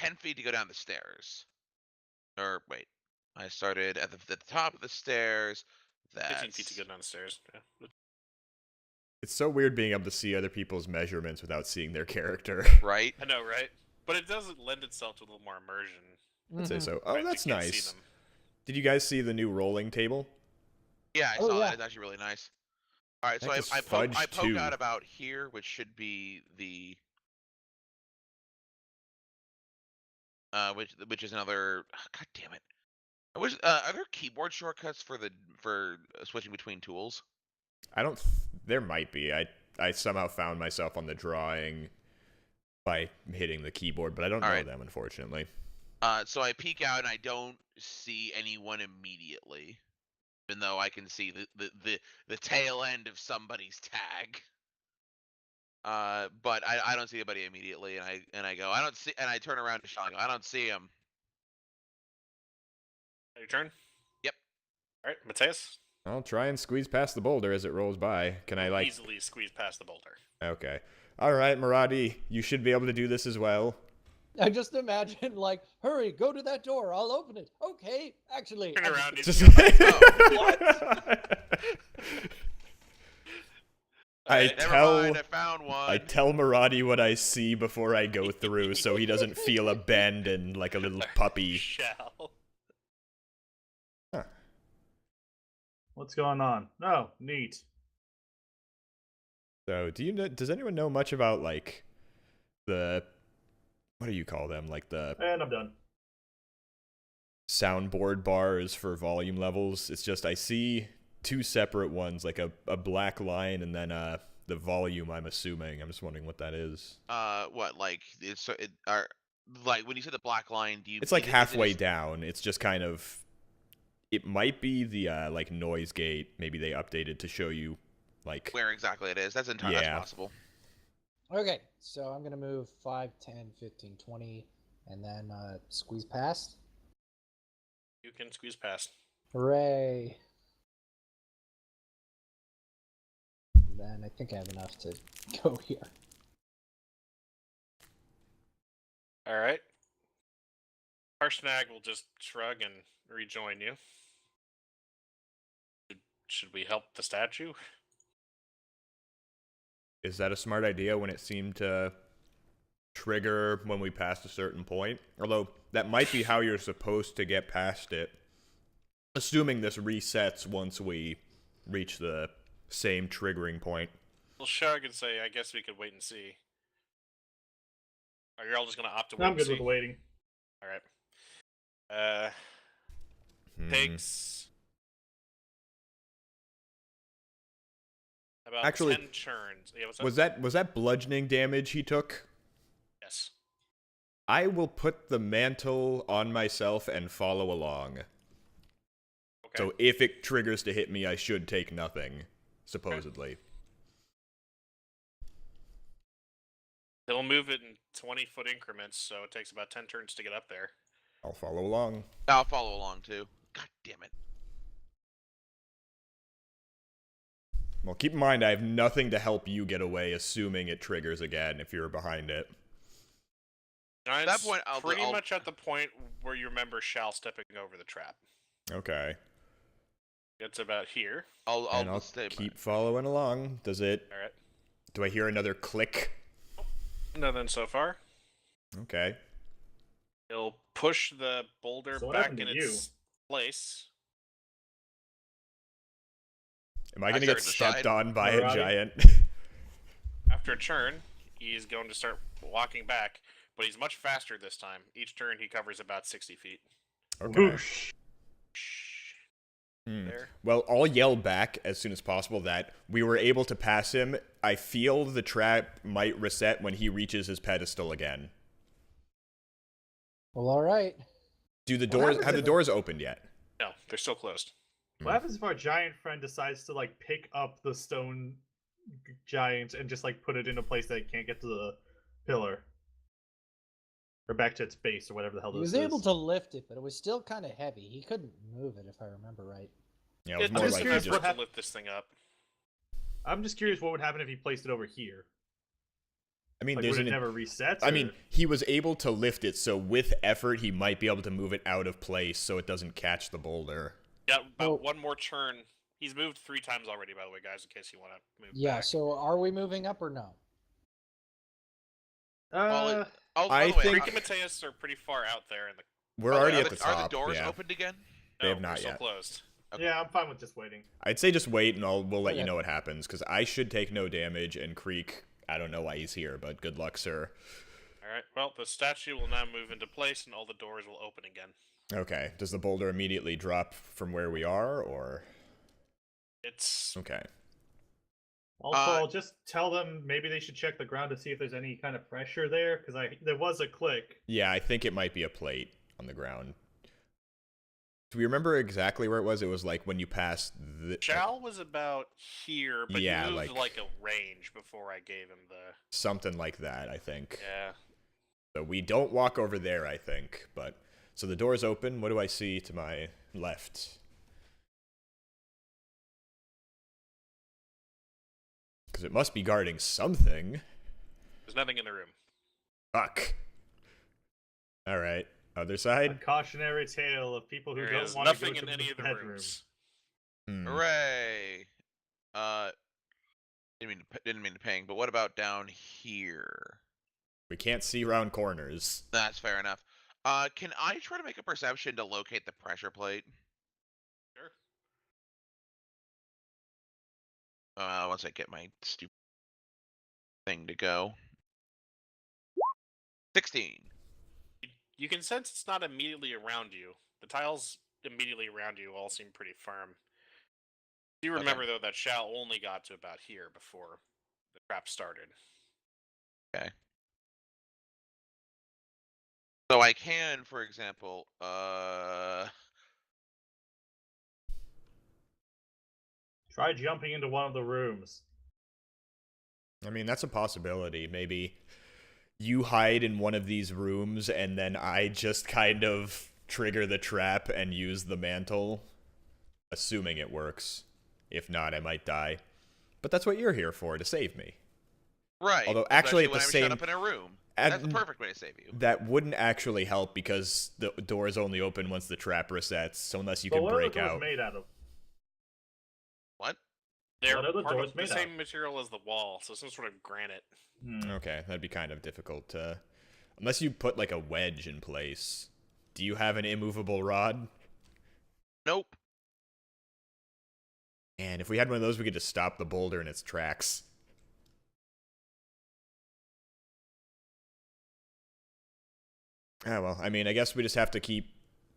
10 feet to go down the stairs. Or wait, I started at the top of the stairs. 15 feet to go down the stairs. Yeah. It's so weird being able to see other people's measurements without seeing their character. Right. I know, right? But it doesn't lend itself to a little more immersion. I'd say so. Oh, Right, that's you can't see nice. them. Did you guys see the new rolling table? Yeah, I Oh, saw yeah. that. It's actually really nice. All right, so Heck is I fudge poke too. out about here, which should be the which is another. God damn it! Are there keyboard shortcuts for switching between tools? I don't. There might be. I somehow found myself on the drawing by hitting the keyboard, but I don't know Alright. them, unfortunately. So I peek out and I don't see anyone immediately, even though I can see the tail end of somebody's tag. But I don't see anybody immediately, and I go, I don't see, and I turn around to Sean. I go, I don't see him. Your turn? Yep. Alright, Mateus? I'll try and squeeze past the boulder as it rolls by. Can I, like... Easily squeeze past the boulder. Okay. Alright, Maradi, you should be able to do this as well. I just imagine, like, hurry, go to that door. I'll open it. Okay, actually. Turn I'm around. just- He's I Never mind, I found one. I tell Maradi what I see before I go through, so he doesn't feel abandoned like a little puppy. Shall. What's going on? Oh, neat. So, does anyone know much about, like, the... What do you call them? Like, the And I'm done. soundboard bars for volume levels? It's just, I see two separate ones, like a black line and then the volume, I'm assuming. I'm just wondering what that is. What, like like when you say the black line, do you? It's like is it halfway just- down. It's just kind of... It might be the, like, noise gate. Maybe they updated to show you, like... Where exactly it is? That's entirely Yeah. possible. Okay, so I'm going to move 5, 10, 15, 20, and then squeeze past. You can squeeze past. Hooray. then I think I have enough to go here. All right. Harshnag will just shrug and rejoin you. Should we help the statue? Is that a smart idea when it seemed to trigger when we passed a certain point? Although, that might be how you're supposed to get past it. Assuming this resets once we reach the same triggering point. We'll shrug and say, I guess we could wait and see. Are you all just going to opt to wait I'm and good see? with waiting. All right. Takes about Actually, 10 turns. Yeah, what's up? Was that bludgeoning damage he took? Yes. I will put the mantle on myself and follow along. Okay. So if it triggers to hit me, I should take nothing, supposedly. They'll move it in 20-foot increments, so it takes about 10 turns to get up there. I'll follow along. I'll follow along too. God damn it. Well, keep in mind, I have nothing to help you get away, assuming it triggers again if you're behind it. Giant's that point, pretty I'll- much at the point where you remember Shao stepping over the trap. Okay. It's about here. I'll stay keep following along. Does it... All right. Do I hear another click? Nothing so far. Okay. He'll push the boulder So what back happened in to its place. Am I going to get started to stepped on by a Alright. giant? After a turn, he's going to start walking back, but he's much faster this time. Each turn, he covers about 60 feet. Okay. Whoosh. There. Well, I'll yell back as soon as possible that we were able to pass him. I feel the trap might reset when he reaches his pedestal again. Well, all right. Do the What doors happens have the if- doors opened yet? No, they're still closed. What happens if our giant friend decides to like pick up the stone giant and just like put it in a place that it can't get to the pillar? Or back to its base or whatever the hell He this was is. able to lift it, but it was still kind of heavy. He couldn't move it, if I remember right. Yeah, it was It's more just like he curious just... effort to lift this thing up. I'm just curious what would happen if he placed it over here. I mean, Like, there's would it an... never reset? I mean, he was able to lift it, so with effort, he might be able to move it out of place so it doesn't catch the boulder. Yeah, about Oh. one more turn. He's moved 3 times already, by the way, guys, in case you want to move Yeah, back. so are we moving up or no? Well, I by the way, think- Rick and Mateus are pretty far out there, and We're by the way, already are at the Are top. the doors yeah. opened again? They have no, not they're still yet. closed. Okay. Yeah, I'm fine with just waiting. I'd say just wait, and we'll let you Okay. know what happens, because I should take no damage, and Creek, I don't know why he's here, but good luck, sir. All right. Well, the statue will now move into place, and all the doors will open again. Okay, does the boulder immediately drop from where we are, or... It's Okay. Also, Uh, I'll just tell them maybe they should check the ground to see if there's any kind of pressure there, because there was a click. Yeah, I think it might be a plate on the ground. Do we remember exactly where it was? It was like when you passed the... Shao was about here, but Yeah, he moved like- like a range before I gave him the. Something like that, I think. Yeah. So we don't walk over there, I think, but... So the door's open. What do I see to my left? Because it must be guarding something. There's nothing in the room. Fuck. Alright. Other A side? cautionary tale of people who There don't is want to nothing go in to any the of the bedroom. rooms. Hmm. Hooray! Didn't mean to ping, but what about down here? We can't see round corners. That's fair enough. Can I try to make a perception to locate the pressure plate? Sure. Once I get my stupid thing to go. 16. You can sense it's not immediately around you. The tiles immediately around you all seem pretty firm. You remember, though, that Shao only got to about here before the trap started. Okay. So I can, for example, Try jumping into one of the rooms. I mean, that's a possibility. Maybe you hide in one of these rooms and then I just kind of trigger the trap and use the mantle, assuming it works. If not, I might die. But that's what you're here for, to save me. Right. Although, actually, at when the I'm same... shut up in a room. That's the perfect way to save you. That wouldn't actually help because the door is only open once the trap resets, so unless you But can what break are the doors out... made out of? What? They're What are the part doors of the made same out? material as the wall, so some sort of granite. Okay, that'd be kind of difficult to... Unless you put, like, a wedge in place. Do you have an immovable rod? Nope. And if we had one of those, we could just stop the boulder in its tracks. Ah, well, I mean, I guess we just have to keep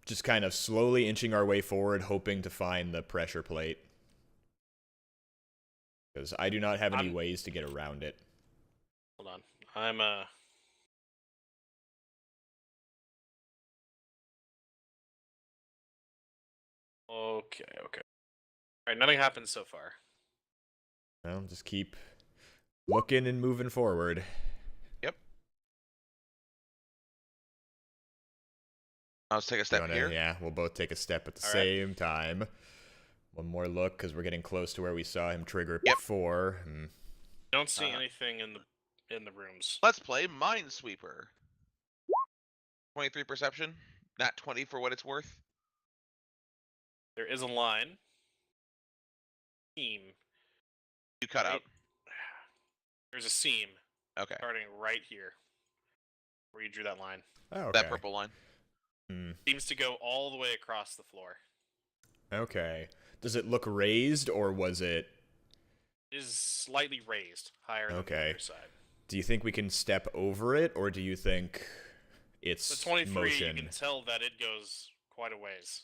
just kind of slowly inching our way forward, hoping to find the pressure plate. Because I do not have any ways to get around it. Hold on. I'm Okay. Alright, nothing happened so far. Well, just keep looking and moving forward. Yep. Let's take a step here. Yeah, we'll both take a step at the All same time. One more look, because we're getting close to where we saw him trigger it before. Don't see anything in the rooms. Let's play Minesweeper. 23 perception, not 20 for what it's worth. There is a line. Seam. You cut out. There's a seam Okay. starting right here, where you drew that line. Oh, okay. That purple line. Seems to go all the way across the floor. Okay. Does it look raised, or was it... It is slightly raised, higher than the other side. Do you think we can step over it, or do you think it's The 23, motion? you can tell that it goes quite a ways.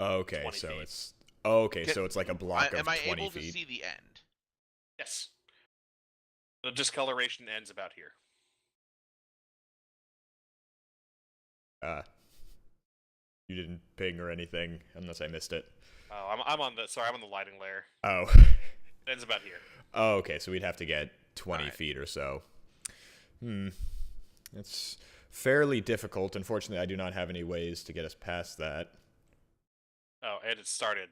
Okay, 20 so feet. it's... Okay, so it's like a block of Am I 20 able feet. to see the end? Yes. The discoloration ends about here. You didn't ping or anything, unless I missed it. Oh, I'm on the lighting layer. Oh. It ends about here. Oh, okay, so we'd have to get 20 Alright. feet or so. It's fairly difficult. Unfortunately, I do not have any ways to get us past that. Oh, and it started.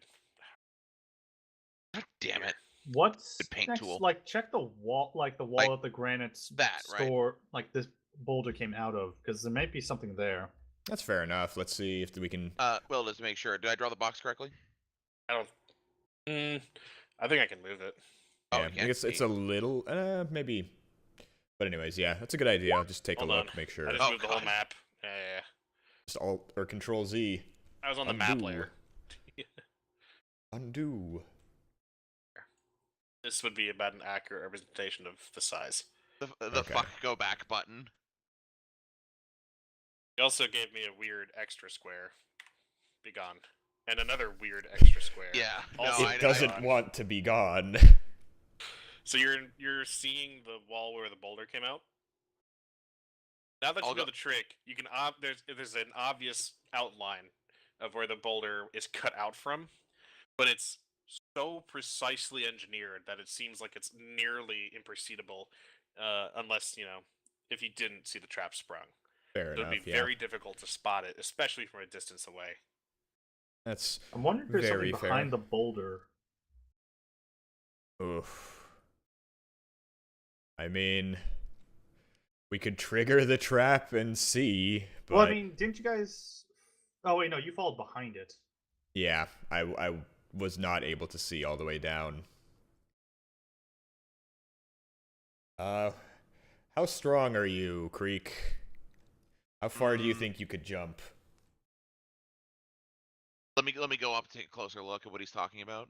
God damn it. What's Good paint next? tool. Like, check the wall, like the wall Like that the granite's that, right? store, like this boulder came out of, because there might be something there. That's fair enough. Let's see if we can... Well, let's make sure. Did I draw the box correctly? I don't. I think I can move it. Oh, Yeah, we I can't guess it's see. a little... maybe... But anyways, yeah, that's a good idea. I'll just take Hold a look, on. make sure. I just Oh, moved the whole God. map. Yeah. Just Alt or Control Z. I was on the map layer. Undo. This would be about an accurate representation of the size. The Okay. fuck go back button. He also gave me a weird extra square. Be gone. And another weird extra square. Yeah. Also, No, It doesn't I- want to be gone. So you're seeing the wall where the boulder came out. Now that I'll you know go- the trick, you can there's an obvious outline of where the boulder is cut out from, but it's so precisely engineered that it seems like it's nearly imperceptible, unless if you didn't see the trap sprung. Fair It would enough, be yeah. very difficult to spot it, especially from a distance away. That's I'm wondering if there's very something fair. behind the boulder. Oof. I mean, we could trigger the trap and see, but Well, I mean, didn't you guys? Oh wait, no, you followed behind it. yeah, I was not able to see all the way down. How strong are you, Creek? How far do you think you could jump? Let me go up and take a closer look at what he's talking about.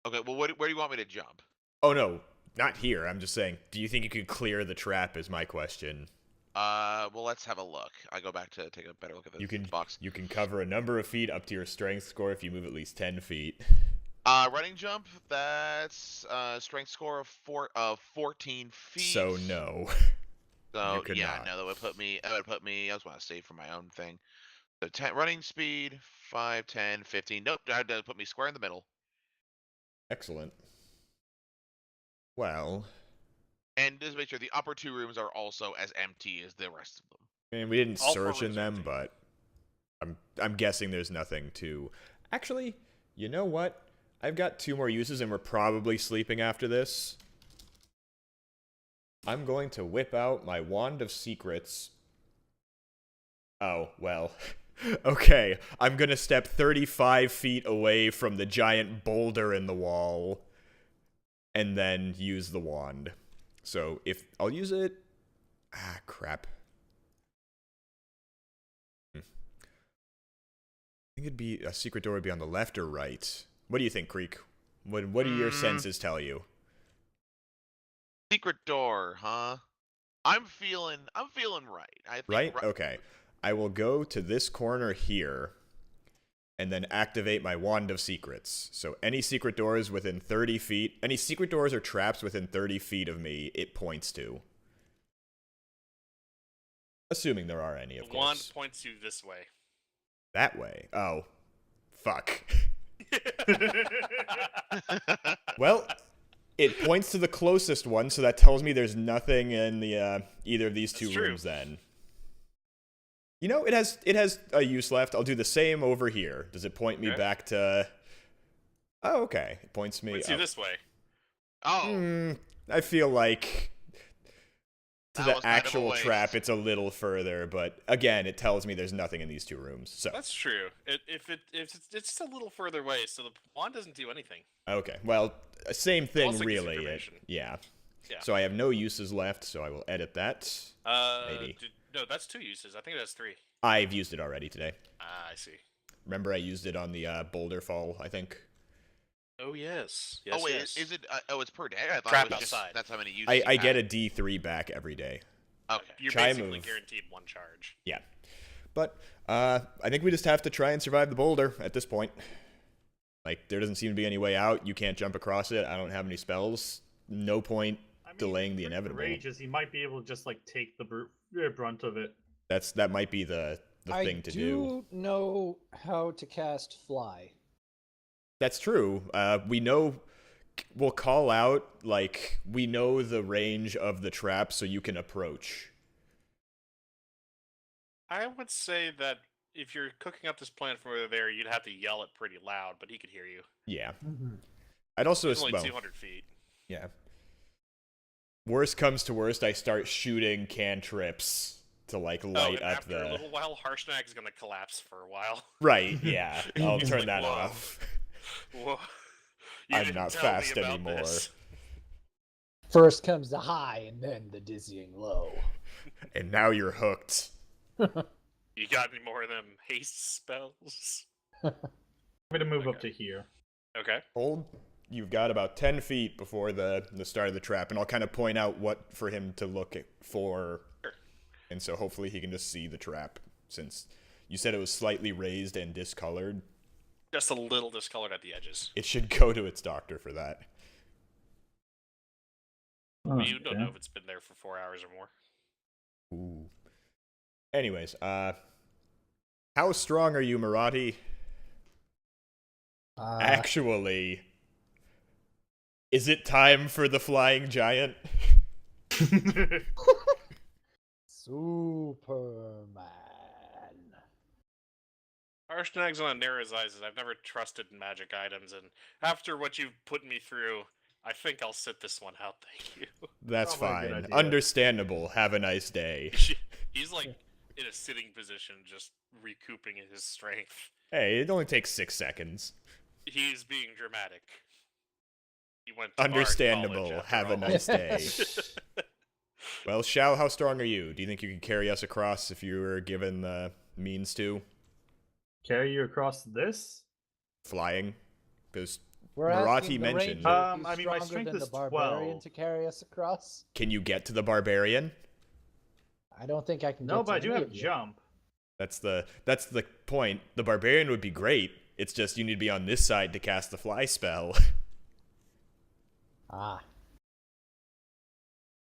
Okay, well, where do you want me to jump? Oh no, not here. I'm just saying, do you think you could clear the trap is my question. Well, let's have a look. I go back to take a better look at this box. You can cover a number of feet up to your strength score if you move at least 10 feet. Running jump, that's strength score of 14 feet. So no. So you could yeah, not. no, that would put me. I just want to save for my own thing. So 10 running speed, 5, 10, 15. Nope, that does put me square in the middle. Excellent. Well, And just make sure the upper two rooms are also as empty as the rest of them. I mean, we didn't All four search in rooms are them, empty. but I'm guessing there's nothing to... Actually, you know what? I've got 2 more uses, and we're probably sleeping after this. I'm going to whip out my Wand of Secrets. Oh, well. Okay, I'm gonna step 35 feet away from the giant boulder in the wall, and then use the wand. So, if I'll use it... Ah, crap. I think it'd be... A secret door would be on the left or right. What do you think, Creek? What do your senses tell you? Secret door, huh? I'm feeling right. I think Right? Okay. I will go to this corner here, and then activate my Wand of Secrets. So any secret doors within 30 feet, any secret doors or traps within 30 feet of me, it points to. Assuming there are any, of The course. wand points you this way. That way. Oh. Fuck. Well, it points to the closest one, so that tells me there's nothing in the either of these two That's true. rooms then. You know, it has a use left. I'll do the same over here. Does it point me Okay. back to... Oh, okay. It points me... Points you this way. Oh, I feel like... To That the was kind of a actual waste. trap, it's a little further, but again, it tells me there's nothing in these 2 rooms. So, That's true. If it's just a little further away, so the wand doesn't do anything. okay. Well, same thing, also gives really. information. Yeah. Yeah. So I have no uses left, so I will edit that. Maybe. No, that's 2 uses. I think that's 3. I've used it already today. Ah, I see. Remember I used it on the boulder fall, I think? Oh yes. Yes. oh wait, yes. is it? It's per day. I thought Trap it was just outside. that's how many uses. I you get had. a D3 back every day. Okay. You're Chime basically of- guaranteed 1 charge. Yeah. But I think we just have to try and survive the boulder at this point. Like, there doesn't seem to be any way out. You can't jump across it. I don't have any spells. No point delaying the inevitable. Rage is he might be able to just like take the brunt of it. That might be the thing to do. I do know how to cast Fly. That's true. We know... We'll call out, like, we know the range of the trap so you can approach. I would say that if you're cooking up this plan from over there, you'd have to yell it pretty loud, but he could hear you. Yeah. Mm-hmm. I'd also... It's only well, 200 feet. yeah. Worst comes to worst, I start shooting cantrips to, like, light and up after the... a little while, Harshnag is gonna collapse for a while. Right, yeah. I'll He's turn like, that "Whoa." off. Whoa. You I'm didn't not tell me fast about anymore. this. First comes the high, and then the dizzying low. And now you're hooked. You got any more of them haste spells? I'm gonna move up Okay. to here. Okay. Hold. You've got about 10 feet before the start of the trap, and I'll kind of point out what for him to look for. Sure. And so hopefully he can just see the trap, since you said it was slightly raised and discolored. Just a little discolored at the edges. It should go to its doctor for that. You don't know if it's been there for 4 hours or more. Ooh. Anyways, how strong are you, Marathi? Actually, is it time for the flying giant? Superman. Harshnag's on Nara's eyes. I've never trusted magic items, and after what you've put me through, I think I'll sit this one out. Thank you. That's Probably a good fine. idea. Understandable. Have a nice day. He's like in a sitting position, just recouping his strength. Hey, it only takes 6 seconds. He's being dramatic. He went to art Understandable. college after Have a all. nice day. Well, Shao, how strong are you? Do you think you could carry us across if you were given the means to? Carry you across this? Flying? Because We're Marathi asking the mentioned- ranger I who's mean, my stronger strength than the is barbarian 12. to carry us across. can you get to the barbarian? I don't think I can. No, get but to I do any have of you. jump. That's the point. The barbarian would be great. It's just you need to be on this side to cast the fly spell. Ah,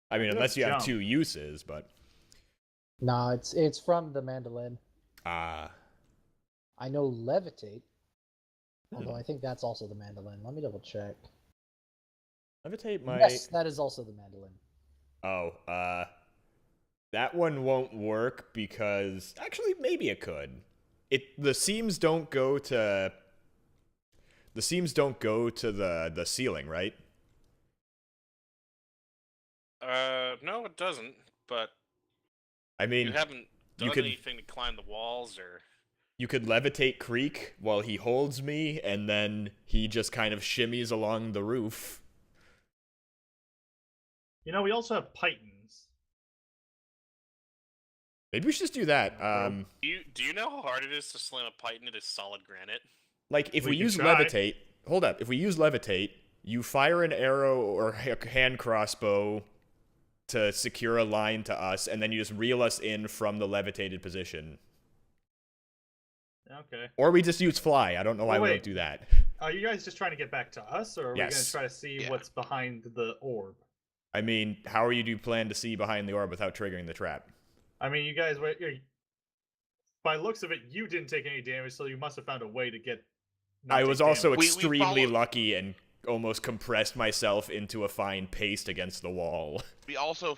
I mean, You unless have you have jump. 2 uses, but no, it's from the mandolin. ah, I know levitate, although I think that's also the mandolin. Let me double check. levitate might. Yes, that is also the mandolin. Oh, that one won't work because actually maybe it could. The seams don't go to The seams don't go to the ceiling, right? No, it doesn't. But I mean, you haven't you done could anything to climb the walls, or you could levitate Creek while he holds me, and then he just kind of shimmies along the roof. You know, we also have Pythons. Maybe we should just do that. do you know how hard it is to slam a python into solid granite? Like, if We we can use try. levitate... Hold up. If we use levitate, you fire an arrow or a hand crossbow to secure a line to us, and then you just reel us in from the levitated position. Okay. Or we just use fly. I don't know why we wait. don't do that. Are you guys just trying to get back to us, or are we going Yes. to try to see Yeah. what's behind the orb? I mean, how are you do plan to see behind the orb without triggering the trap? I mean, you guys, by looks of it, you didn't take any damage, so you must have found a way to get. not I take was also damage. We extremely followed- lucky and almost compressed myself into a fine paste against the wall. We also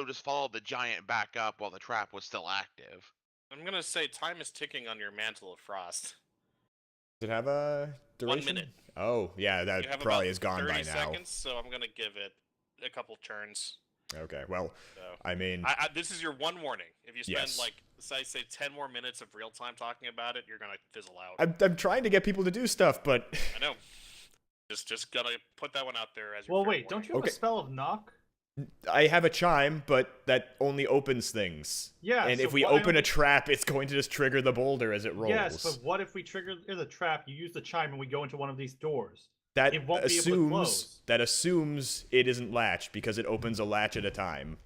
just followed the giant back up while the trap was still active. I'm gonna say time is ticking on your mantle of frost. Does it have a duration? 1 minute. Oh, yeah, You that have probably about is gone 30 by now. seconds, so I'm gonna give it a couple turns. Okay, well, So I mean, this is your one warning. If you spend Yes. like say 10 more minutes of real time talking about it, you're gonna fizzle out. I'm trying to get people to do stuff, but I know. Just gotta put that one out there as your. Well, fair wait, don't warning. you have Okay. a spell of knock? I have a chime, but that only opens things. Yeah. And so if we why open don't a trap, it's going to just trigger the boulder as it rolls. Yes, but what if we trigger the trap? You use the chime, and we go into one of these doors. that it won't be able to assumes close. that assumes it isn't latched because it opens a latch at a time.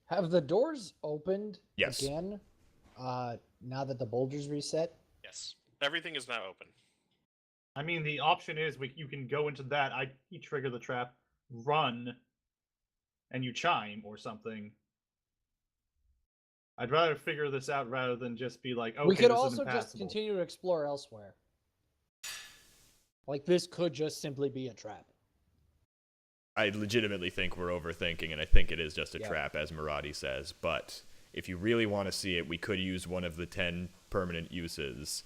Have the doors opened Yes. again? Now that the boulders reset? Yes, everything is now open. I mean, the option is you can go into that. You trigger the trap, run, and you chime or something. I'd rather figure this out rather than just be like, okay, we could this also isn't just passable. continue to explore elsewhere. Like, this could just simply be a trap. I legitimately think we're overthinking, and I think it is just a Yeah. trap, as Maradi says. But if you really want to see it, we could use one of the 10 permanent uses.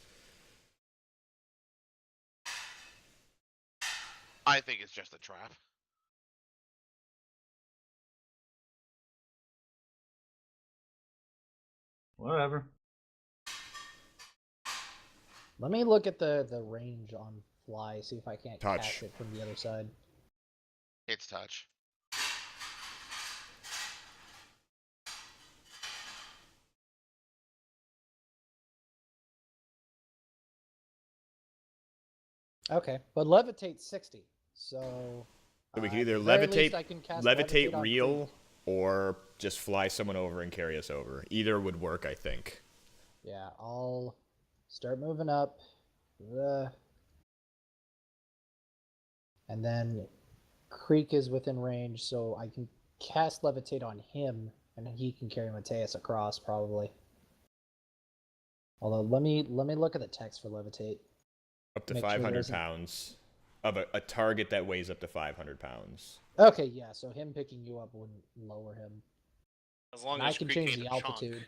I think it's just a trap. Whatever. Let me look at the range on fly, see if I can't Touch. catch it from the other side. It's touch. Okay, but levitate 60. So So we can at either the very least, levitate, I can cast levitate on real, Creek. or just fly someone over and carry us over. Either would work, I think. Yeah, I'll start moving up. And then Creek is within range, so I can cast levitate on him, and he can carry Mateus across probably. Although let me look at the text for levitate. Up to Make sure 500 there's a- pounds of a target that weighs up to 500 pounds. Okay, yeah, so him picking you up wouldn't lower him. As long And I as can Creek change ain't the a chunk. altitude.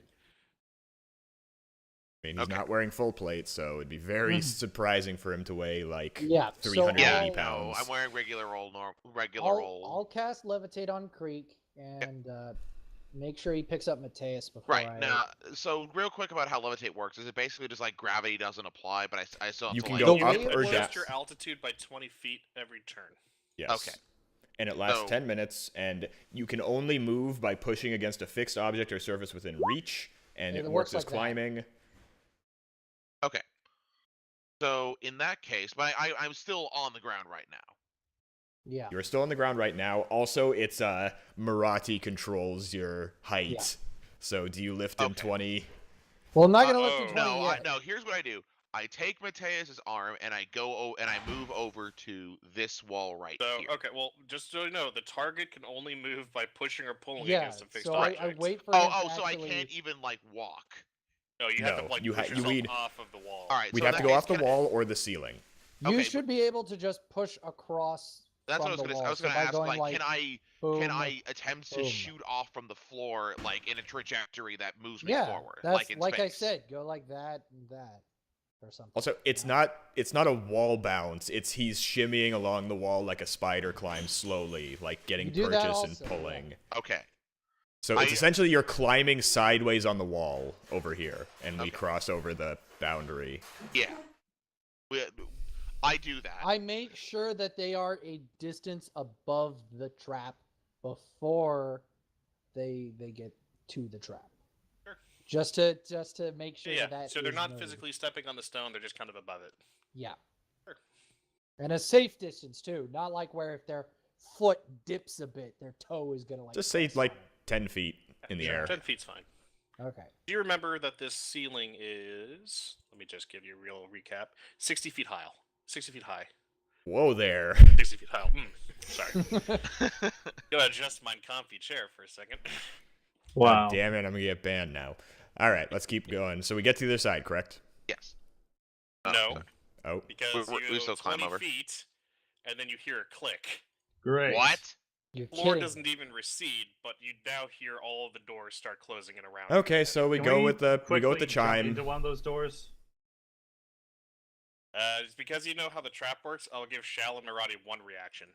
I mean, he's Okay. not wearing full plate, so it'd be very surprising for him to weigh like Yeah, so 380 Yeah, I'll- no, pounds. I'm wearing regular roll. I'll cast levitate on Creek and make sure he picks up Mateus before Right I. now, so real quick about how levitate works is it basically just like gravity doesn't apply, but I still have You to can like go The up way it or works- down. Adjust your altitude by 20 feet every turn. Yes. Okay. And it lasts So- 10 minutes, and you can only move by pushing against a fixed object or surface within reach, and And it it works works as like that. climbing. Okay. So in that case, but I'm still on the ground right now. Yeah. You're still on the ground right now. Also, it's Marathi controls your height. Yeah. So do you lift him Okay. 20? Well, I'm not gonna lift Uh-oh. him 20 No, yet. no. Here's what I do. I take Mateus's arm and I and I move over to this wall right So, here. okay, well, just so you know, the target can only move by pushing or pulling Yeah, against a fixed so object. I wait for him Oh, to so actually... I can't even like walk. No, you have No, to like you push you yourself need- off of the wall. All right. We'd so have in to that go case, off the can I- wall or the ceiling. You Okay, should be able to just push across That's from what I was the gonna. wall. I was so gonna by ask. going Like, can boom, I attempt to boom. shoot off from the floor like in a trajectory that moves me Yeah, forward, that's like in like I space? said. Go like that and that. or something. Also, it's not a wall bounce. It's he's shimmying along the wall like a spider climbs slowly, like getting You do that purchase and also, pulling. Okay. So it's essentially you're climbing sideways on the wall over here, and we Okay. cross over the boundary. Yeah. I do that. I make sure that they are a distance above the trap before they get to the trap. Sure. Just to make sure Yeah. that So they're is not noted. physically stepping on the stone; they're just kind of above it. Yeah. Sure. And a safe distance too, not like where if their foot dips a bit, their toe is gonna like. Just say press like on it. 10 feet in the air. 10 feet's fine. Okay. Do you remember that this ceiling is? Let me just give you a real recap. 60 feet high. 60 feet high. Whoa there. 60 feet high. Sorry. Gotta adjust my comfy chair for a second. Wow. God damn it, I'm gonna get banned now. All right, let's keep going. So we get to the other side, correct? Yes. No, Oh, because We you still go climb 20 over. feet, and then you hear a click. Great. What? You're The floor kidding. doesn't even recede, but you now hear all of the doors start closing in around. you. okay. So we Can go with the quickly jump chime. into one of those doors? It's because you know how the trap works. I'll give Shal and Mirati one reaction.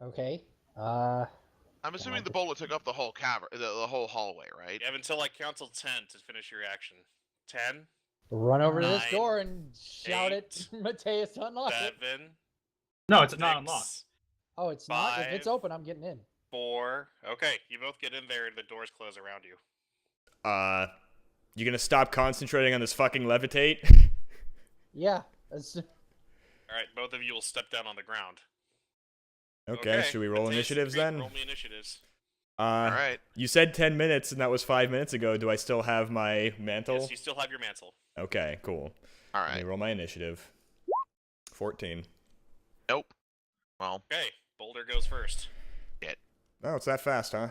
Okay. I'm assuming the bullet took up the whole cavern, the whole hallway, right? You have until I count till 10 to finish your action. 10, Run over to this 9, door and shout at 8, Mateus to unlock it. 7, No, it's not unlocked. 6, Oh, it's not. If it's 5. open, I'm getting in. 4. Okay, you both get in there and the doors close around you. You gonna stop concentrating on this fucking levitate? Yeah. That's, Alright, both of you will step down on the ground. Okay, should we roll Mateus, initiatives Creed, then? Roll me initiatives. All right. You said 10 minutes, and that was 5 minutes ago. Do I still have my mantle? Yes, you still have your mantle. Okay, cool. All Let me right. roll my initiative. 14. Nope. Well, Okay, Boulder goes first. Oh, it's that fast, huh?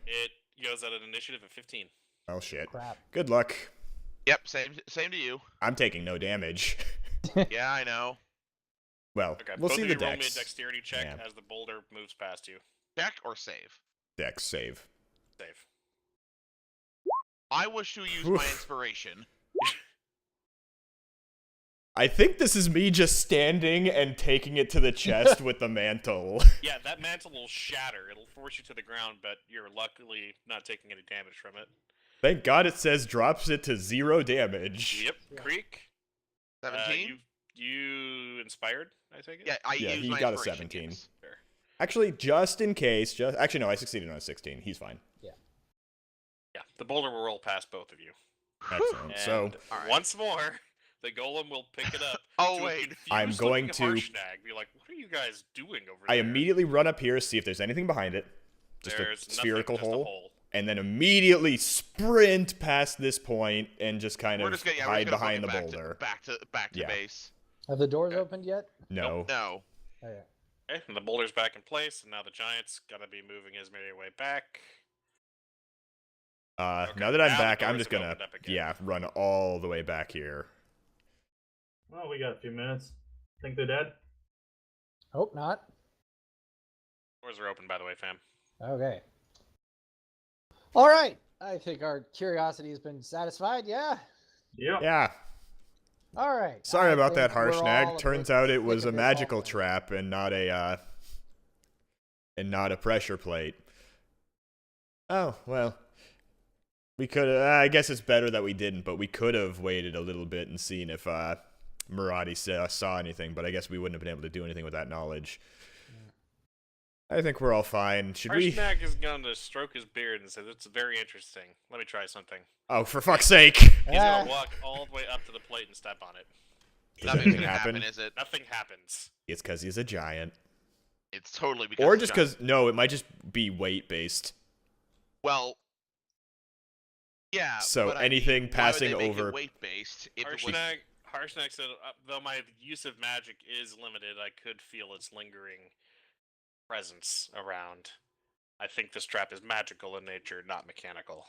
It goes at an initiative of 15. Oh shit. crap. Good luck. yep. Same to you. I'm taking no damage. Yeah, I know. Well, Okay, we'll both see of the you roll me a dex. dexterity check Yeah. as the boulder moves past you. Check or save. Dex save. Save. I wish to use Oof. my inspiration. I think this is me just standing and taking it to the chest with the mantle. Yeah, that mantle will shatter. It'll force you to the ground, but you're luckily not taking any damage from it. Thank God it says drops it to 0 damage. Yep, Yeah. Creek. 17. You inspired, I take it? Yeah, I Yeah, used he my got a inspiration, 17. yes. Fair. Actually, just in case, actually no, I succeeded on a 16. He's fine. Yeah, the boulder will roll past both of you. Excellent. So And Alright. once more, the golem will pick it up. Oh, to a wait. confused I'm going looking to- Harshnag. Be like, what are you guys doing over I there? immediately run up here, see if there's anything behind it. Just There's a nothing, spherical just a hole. hole. And then immediately sprint past this point and just kind We're of just gonna, hide we're just gonna behind the book it boulder. back to Yeah. base. Have the doors Okay. opened yet? No. No. Okay. Okay, and the boulder's back in place, and now the giant's gotta be moving his merry way back. Okay, Now that I'm now the back, I'm doors just have gonna, opened up again. yeah, run all the way back here. Well, we got a few minutes. Think they're dead? Hope not. Doors are open, by the way, fam. Okay. All right. I think our curiosity has been satisfied. Yeah. Yep. Yeah. All right. Sorry I about that, think we're all Harshnag. a Turns bit out it sick was a of this magical already. trap and not a pressure plate. Oh, well. We could I guess it's better that we didn't, but we could have waited a little bit and seen if Marathi saw anything, but I guess we wouldn't have been able to do anything with that knowledge. I think we're all fine. Should we? Harshnag is going to stroke his beard and say, "It's very interesting. Let me try something." Oh, for fuck's sake! He's Ah. gonna walk all the way up to the plate and step on it. Does Nothing's anything gonna happen? happen, is it? Nothing happens. It's because he's a giant. It's totally because. Or of just John. because, no, it might just be weight based. Well. Yeah. So but I anything mean, passing why would they make over- it weight based? If it was Harshnag said, though my use of magic is limited, I could feel its lingering presence around. I think this trap is magical in nature, not mechanical.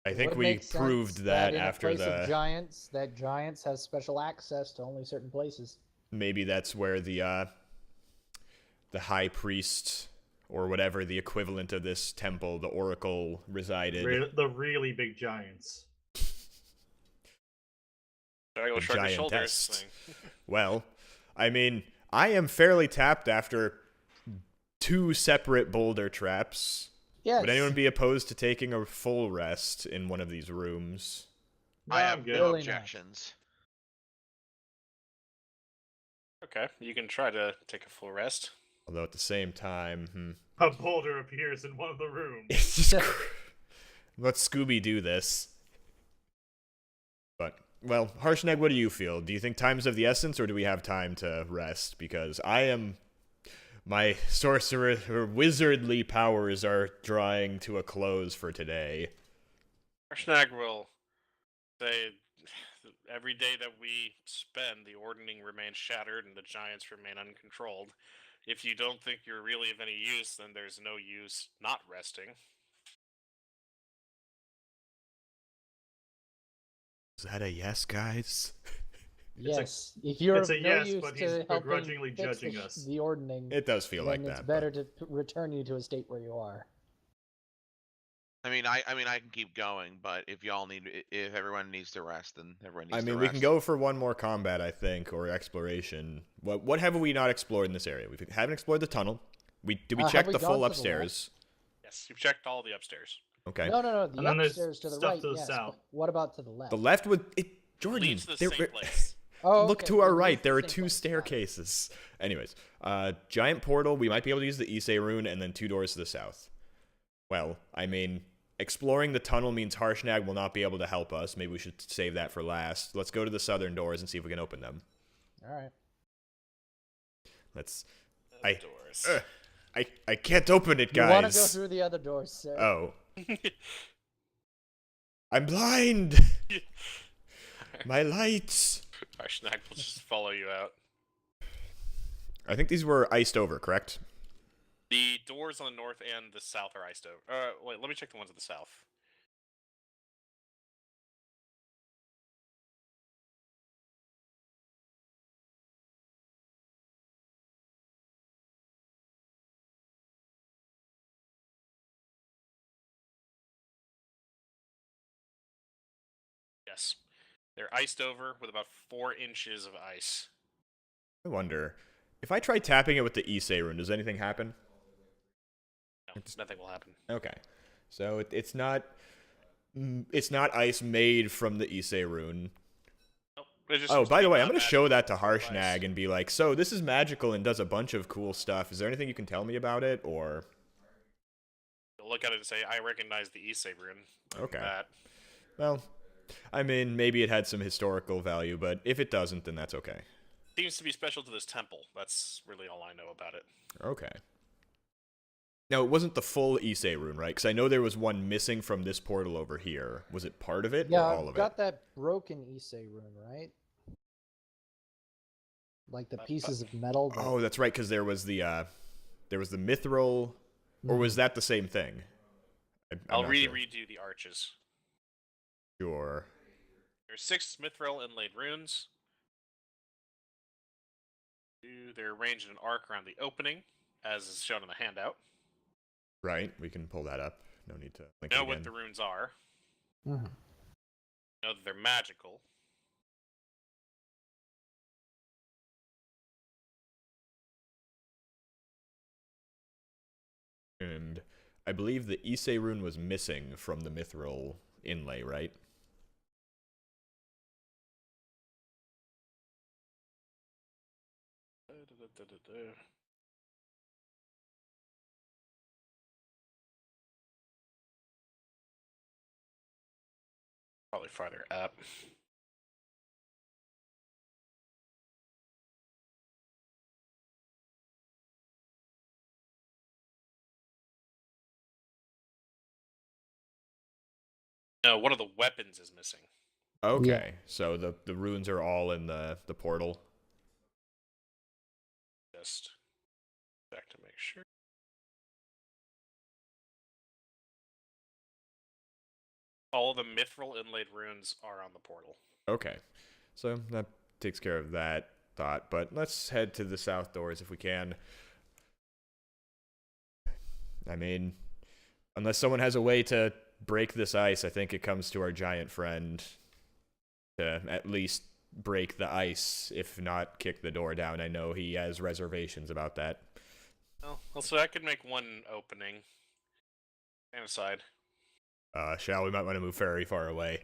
I It think would we make sense proved that in a after place of the. giants, that giants has special access to only certain places. Maybe that's where the high priest or whatever the equivalent of this temple, the oracle, resided. The really big giants. Gotta go The shrug your shoulders. giantess. Well, I mean, I am fairly tapped after 2 separate boulder traps. Yes. Would anyone be opposed to taking a full rest in one of these rooms? No, I I'm have good. no Really not. objections. Okay, you can try to take a full rest. Although at the same time, A boulder appears in one of the rooms. it's just let Scooby do this. But well, Harshnag, what do you feel? Do you think time's of the essence, or do we have time to rest? Because my sorcerer or wizardly powers are drawing to a close for today. Arshnag will say, every day that we spend, the ordning remains shattered and the giants remain uncontrolled. If you don't think you're really of any use, then there's no use not resting. Is that a yes, guys? Yes. If you're it's of a no yes, use but to he's helping begrudgingly fix judging us. the ordning, It does feel then like it's that. better to return you to a state where you are. I mean, I can keep going, but if everyone needs to rest, then everyone needs to rest. We can go for one more combat, I think, or exploration. What have we not explored in this area? We haven't explored the tunnel. Did we Have check we the gone full to the upstairs? Yes, you've checked all the upstairs. Okay. No. And then The there's upstairs to the stuff right, to the yes. south. But what about to the left? The left would Jordan. Leads to the there- same place. Oh, Look okay, to our it right. leads to There the are same 2 place. Got it. staircases. Anyways, giant portal. We might be able to use the Issei rune, and then 2 doors to the south. Well, I mean, exploring the tunnel means Harshnag will not be able to help us. Maybe we should save that for last. Let's go to the southern doors and see if we can open them. All right. Let's. The doors. I can't open it, guys. You want to go through the other doors, sir? Oh. I'm blind. My lights. Arshnag will just follow you out. I think these were iced over, correct? The doors on the north and the south are iced over. Wait, let me check the ones on the south. Yes. They're iced over with about 4 inches of ice. I wonder. If I try tapping it with the Issei rune, does anything happen? No, nothing will happen. Okay. So it's not ice made from the Issei rune. Nope. It just Oh, seems by to the be way, I'm going to show that to non-magical ice. Harshnag and be like, so this is magical and does a bunch of cool stuff. Is there anything you can tell me about it, or? You'll look at it and say, I recognize the Issei rune. Okay. That. Well, I mean, maybe it had some historical value, but if it doesn't, then that's okay. Seems to be special to this temple. That's really all I know about it. Okay. Now, it wasn't the full Issei rune, right? Because I know there was one missing from this portal over here. Was it part of it Yeah, or all I've of got it? that broken Issei rune, right? Like the pieces of metal. That... Oh, that's right, because there was the mithril, or was that the same thing? I'll not sure. redo the arches. Sure. There's 6 mithril inlaid runes. They're arranged in an arc around the opening, as is shown in the handout. Right, we can pull that up. No need to link Know it what again. the runes are. Mhm. Know that they're magical. And I believe the Issei rune was missing from the mithril inlay, right? Probably farther up. No, one of the weapons is missing. Okay, so the runes are all in the portal. Just check to make sure. All the mithril inlaid runes are on the portal. Okay, so that takes care of that thought, but let's head to the south doors if we can. I mean, unless someone has a way to break this ice, I think it comes to our giant friend to at least break the ice, if not kick the door down. I know he has reservations about that. Well, also I could make one opening. Stand aside. Shall we might want to move very far away.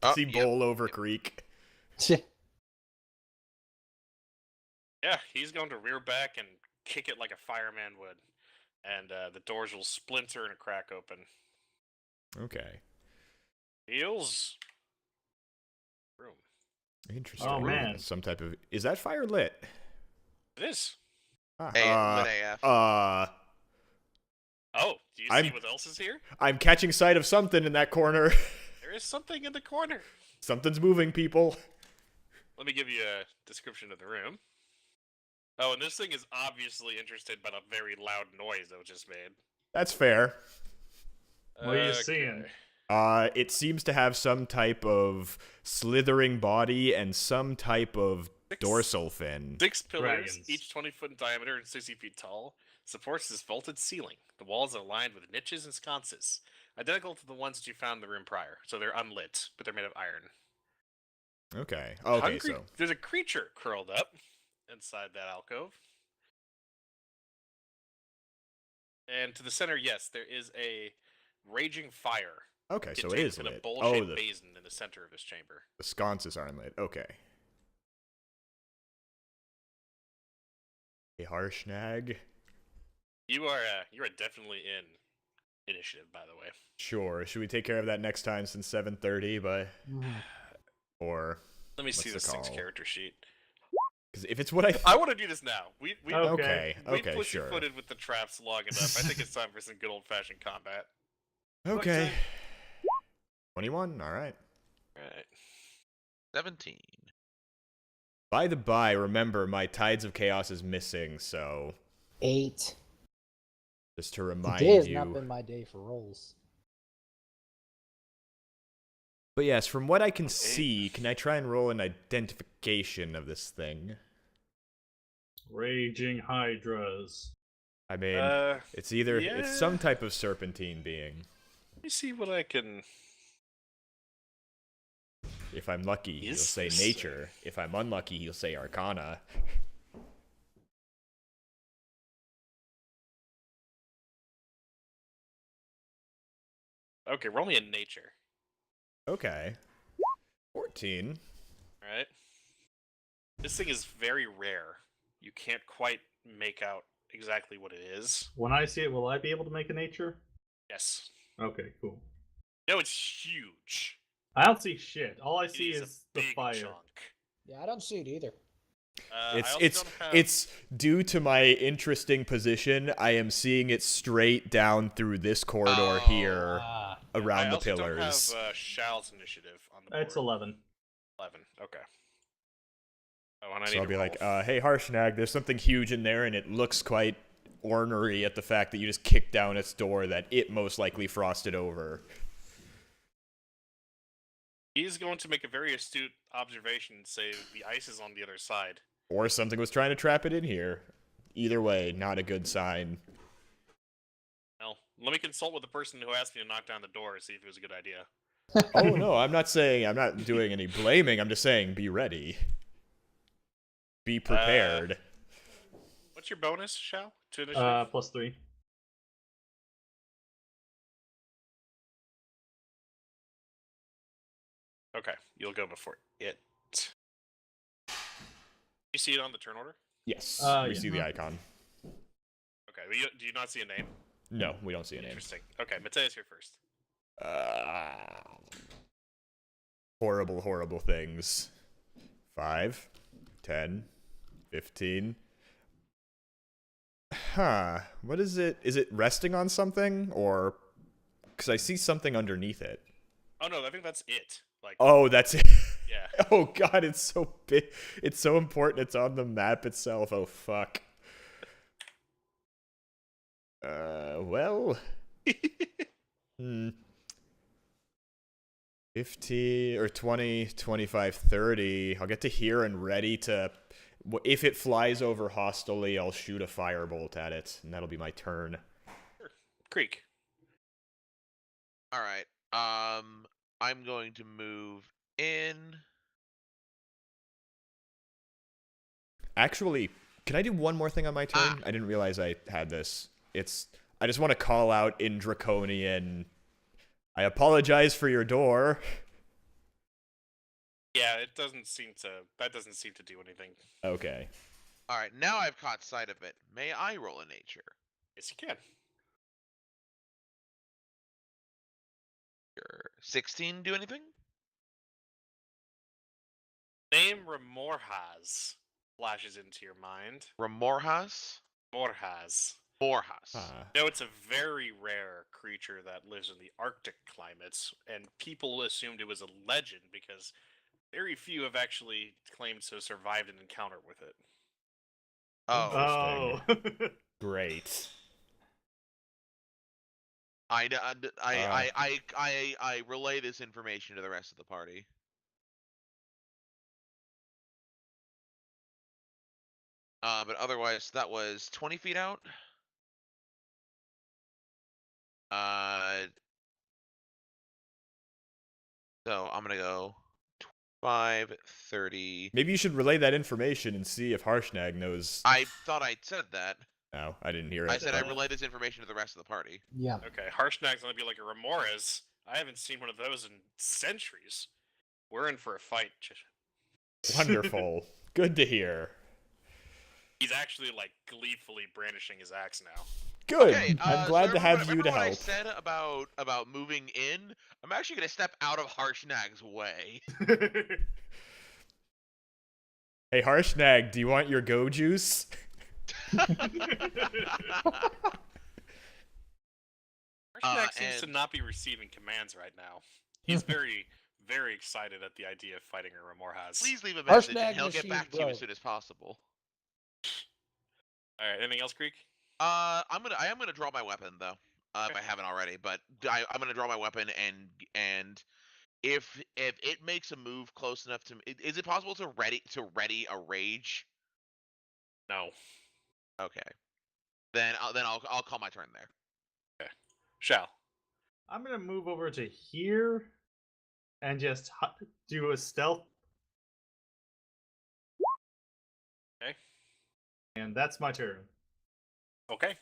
Oh, See yep. bowl over creek. Yeah, he's going to rear back and kick it like a fireman would, and the doors will splinter and crack open. Okay. Heals. Room. Interesting. Oh, man. Some type of... Is that fire lit? It is. Hey, lit AF. Oh, do you see what else is here? I'm catching sight of something in that corner. There is something in the corner. Something's moving, people. Let me give you a description of the room. Oh, and this thing is obviously interested by the very loud noise that was just made. That's fair. What are you seeing? It seems to have some type of slithering body and some type of dorsal fin. 6 pillars, Dragons. each 20 foot in diameter and 60 feet tall, supports this vaulted ceiling. The walls are lined with niches and sconces, identical to the ones that you found in the room prior. So they're unlit, but they're made of iron. Okay. Okay, so... There's a creature curled up inside that alcove. And to the center, yes, there is a raging fire. Okay, so it is in a lit. bowl-shaped basin in the center of this chamber. The sconces aren't lit. Okay. A Harshnag. You are definitely in initiative, by the way. Sure. Should we take care of that next time since 7:30? But or let me see what's this the thing's call? character sheet. Because if it's what I want to do this now. We okay, we sure. pussyfooted with the traps long enough. I think it's time for some good old-fashioned combat. Okay. 21. All right. All right. 17. By the by, remember my Tides of Chaos is missing, so 8. just to remind Today has you. not been my day for rolls. But yes, from what I can see, can I try and roll an identification of this thing? Raging hydras. I mean, it's either it's some type of serpentine being. Let me see what I can. If I'm lucky, he'll say nature. If I'm unlucky, he'll say arcana. Okay, roll me in nature. Okay. 14. All right. This thing is very rare. You can't quite make out exactly what it is. When I see it, will I be able to make a nature? Yes. Okay, cool. No, it's huge. I don't see shit. All I It see is is a the big fire. chunk. Yeah, I don't see it either. It's due to my interesting position. I am seeing it straight down through this corridor here, around the pillars. I also don't have Shal's initiative on the board. It's 11. 11. Okay. So I'll be like, hey, Harshnag, there's something huge in there, and it looks quite ornery at the fact that you just kicked down its door that it most likely frosted over. He's going to make a very astute observation and say the ice is on the other side. Or something was trying to trap it in here. Either way, not a good sign. Well, let me consult with the person who asked me to knock down the door and see if it was a good idea. Oh, no, I'm not doing any blaming. I'm just saying be ready. Be prepared. What's your bonus, Shal? To initiative? +3. Okay, you'll go before it. You see it on the turn order? Yes, we yeah. see the icon. Okay, do you not see a name? No, we don't see a name. Interesting. Okay, Matea's here first. Horrible, horrible things. 5, 10, 15. Huh. What is it? Is it resting on something? Or... Because I see something underneath it. Oh, no, I think that's it. Like, Oh, that's it. yeah. Oh, God, it's so big. It's so important. It's on the map itself. Oh, fuck. Well... 15 or 20, 25, 30. I'll get to here and ready to... If it flies over hostilely, I'll shoot a firebolt at it, and that'll be my turn. Sure. Creek. All right. I'm going to move in. Actually, can I do one more thing on my turn? I didn't realize I had this. I just want to call out in Draconian. I apologize for your door. Yeah, it doesn't seem to. That doesn't seem to do anything. Okay. All right, now I've caught sight of it. May I roll a nature? Yes, you can. 16 do anything? Name Remorhaz flashes into your mind. Remorhas? Morhaz. Morhas. No, it's a very rare creature that lives in the Arctic climates, and people assumed it was a legend because very few have actually claimed to have survived an encounter with it. Oh. Oh. Great. I relay this information to the rest of the party. But otherwise, that was 20 feet out. So I'm gonna go 5, 30. Maybe you should relay that information and see if Harshnag knows. I thought I said that. No, I didn't hear it. I said I relay this information to the rest of the party. Yeah. Okay, Harshnag's gonna be like a Remorhaz. I haven't seen one of those in centuries. We're in for a fight. Wonderful. Good to hear. He's actually like gleefully brandishing his axe now. Good. Okay, I'm glad so to have remember you to what I help. said about moving in? I'm actually gonna step out of Harshnag's way. Hey, Harshnag, do you want your go juice? Harshnag seems to and- not be receiving commands right now. He's very, very excited at the idea of fighting a Remorhaz. Please leave a message Harshnag and he'll get machine back to you as broke. soon as possible. All right, anything else, Greek? I am gonna draw my weapon though, if I haven't already. But I'm gonna draw my weapon and if it makes a move close enough to, is it possible to ready a rage? No. Okay, then I'll call my turn there. Shall. I'm gonna move over to here and just do a stealth. Okay. And that's my turn. Okay.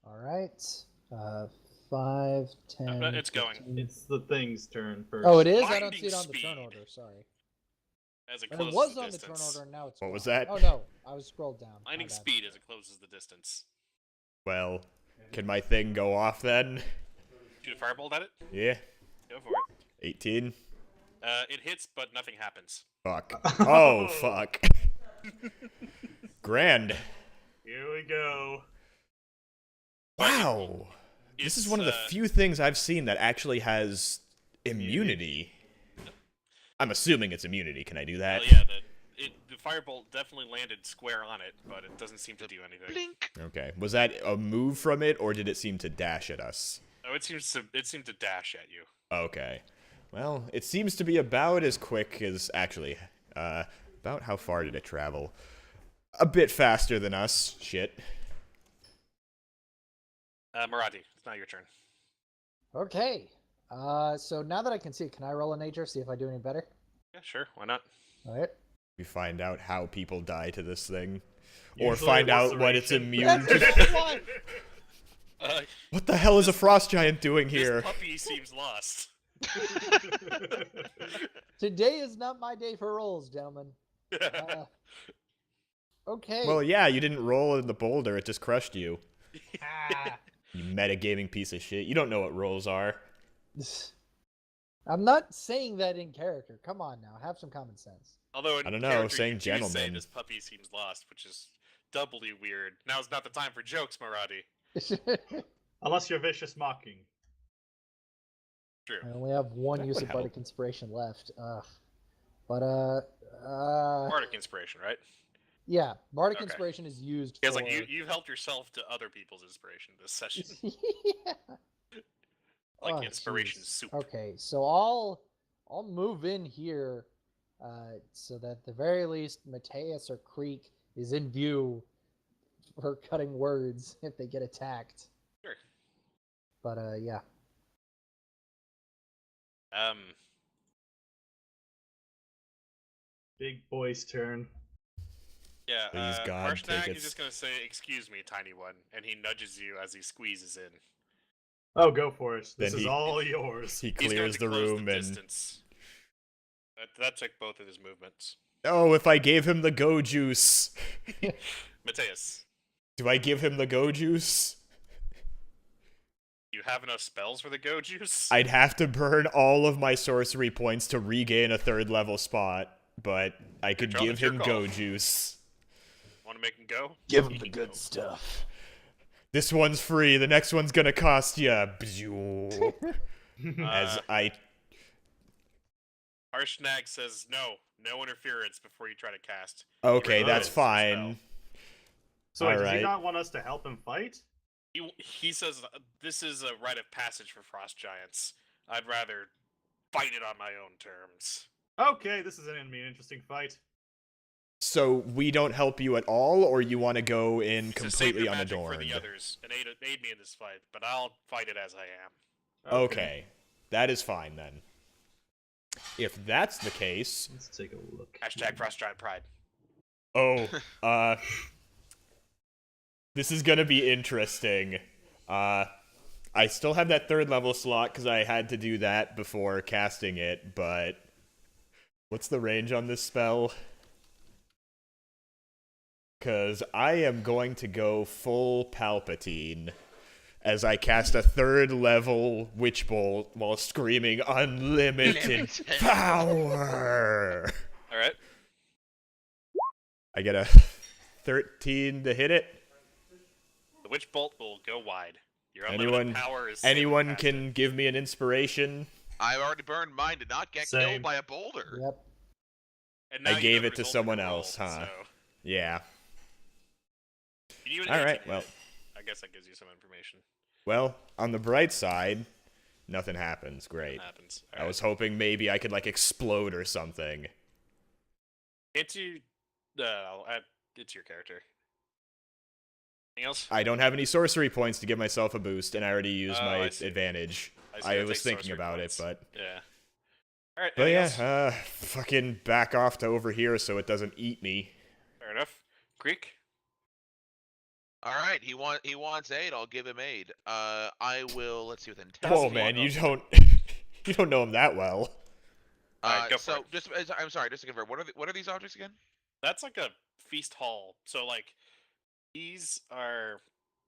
All right. 5, 10. It's going. 15. It's the thing's turn first. Oh, it is. I don't Blinding see it on the turn speed. order. Sorry. As it And it closes was the on the turn distance. order. And now it's. What was gone. that? Oh no, I was scrolled down. My Blinding bad. speed as it closes the distance. Well, can my thing go off then? Shoot a firebolt at it? Yeah. Go for it. 18. It hits, but nothing happens. Fuck. Oh, fuck. Grand. Here we go. Wow. This is one of the few things I've seen that actually has immunity. I'm assuming it's immunity. Can I do that? Well, yeah, the firebolt definitely landed square on it, but it doesn't seem to do anything. Blink. Okay. Was that a move from it, or did it seem to dash at us? Oh, it seemed to dash at you. Okay. Well, it seems to be about as quick as actually. About how far did it travel? A bit faster than us. Shit. Marathi, it's now your turn. Okay. So now that I can see, can I roll a nature, see if I do any better? Yeah, sure. Why not? All right. We find out how people die to this thing. Or Usually find out what it's laceration. immune to. Why? What the hell is a frost giant doing here? This puppy seems lost. Today is not my day for rolls, gentlemen. Okay. Well, yeah, you didn't roll in the boulder, it just crushed you. Ah. You metagaming piece of shit. You don't know what rolls are. I'm not saying that in character. Come on now, have some common sense. Although in I don't know, character, saying you do say gentleman. this puppy seems lost, which is doubly weird. Now's not the time for jokes, Marathi. Unless you're vicious mocking. True. I only have one That use would of bardic help. inspiration left. But Bardic inspiration, right? yeah, bardic Okay. inspiration is used Because for. like you've helped yourself to other people's inspiration this session, yeah. like Oh, inspiration jeez. soup. Okay, so I'll move in here, so that at the very least Mateus or Creek is in view for cutting words if they get attacked. Sure. But yeah. Big boy's turn. Yeah, Please, God, take Harshnag it. is just gonna say, "Excuse me, tiny one," and he nudges you as he squeezes in. Oh, go for it. This Then is he- all yours. He He's going clears to the close room the and. distance. That took both of his movements. Oh, if I gave him the go juice. Mateus, Do I give him the go juice? you have enough spells for the go juice? I'd have to burn all of my sorcery points to regain a 3rd level spot, but I could Your give call. him go juice. Want to make him go? Give him He the can good go. stuff. This one's free. The next one's gonna cost ya. As I. Harshnag says no interference before you try to cast. Okay, Right. that's Spell. fine. So does he Alright. not want us to help him fight? He says this is a rite of passage for frost giants. I'd rather fight it on my own terms. Okay, this is gonna be an interesting fight. So we don't help you at all, or you want to go in So save completely your magic unadorned? for the others and aid me in this fight, but I'll fight it as I am. Okay, that is fine then. If that's the case, Let's take a look. Hashtag frost giant pride. this is gonna be interesting. I still have that 3rd level slot because I had to do that before casting it, but what's the range on this spell? Because I am going to go full Palpatine as I cast a 3rd level Witch Bolt while screaming unlimited power. All right. I get a 13 to hit it. The witch bolt will go wide. Your Anyone- unlimited power is Anyone past can it. give me an inspiration? I've already burned mine to not get Same. killed by a boulder. Yep. And now I you gave know it the to result of someone your roll, else, huh? so- Yeah. You All right, well. I guess that gives you some information. Well, on the bright side, nothing happens. Great. Happens. I was hoping maybe I could, like, explode or something. It's you. It's your character. Anything else? I don't have any sorcery points to give myself a boost, and I already used Oh, my I see. advantage. see, I that was takes thinking sorcery about points. it, but... Yeah. All right. But anything yeah, else? fucking back off to over here so it doesn't eat me. Fair enough. Greek. All right, he wants aid. I'll give him aid. I will. Let's see within 10 Whoa, feet. man, you don't... you don't know him that well. Alright, go for so it. just I'm sorry, just to confirm, what are these objects again? That's like a feast hall. So like, these are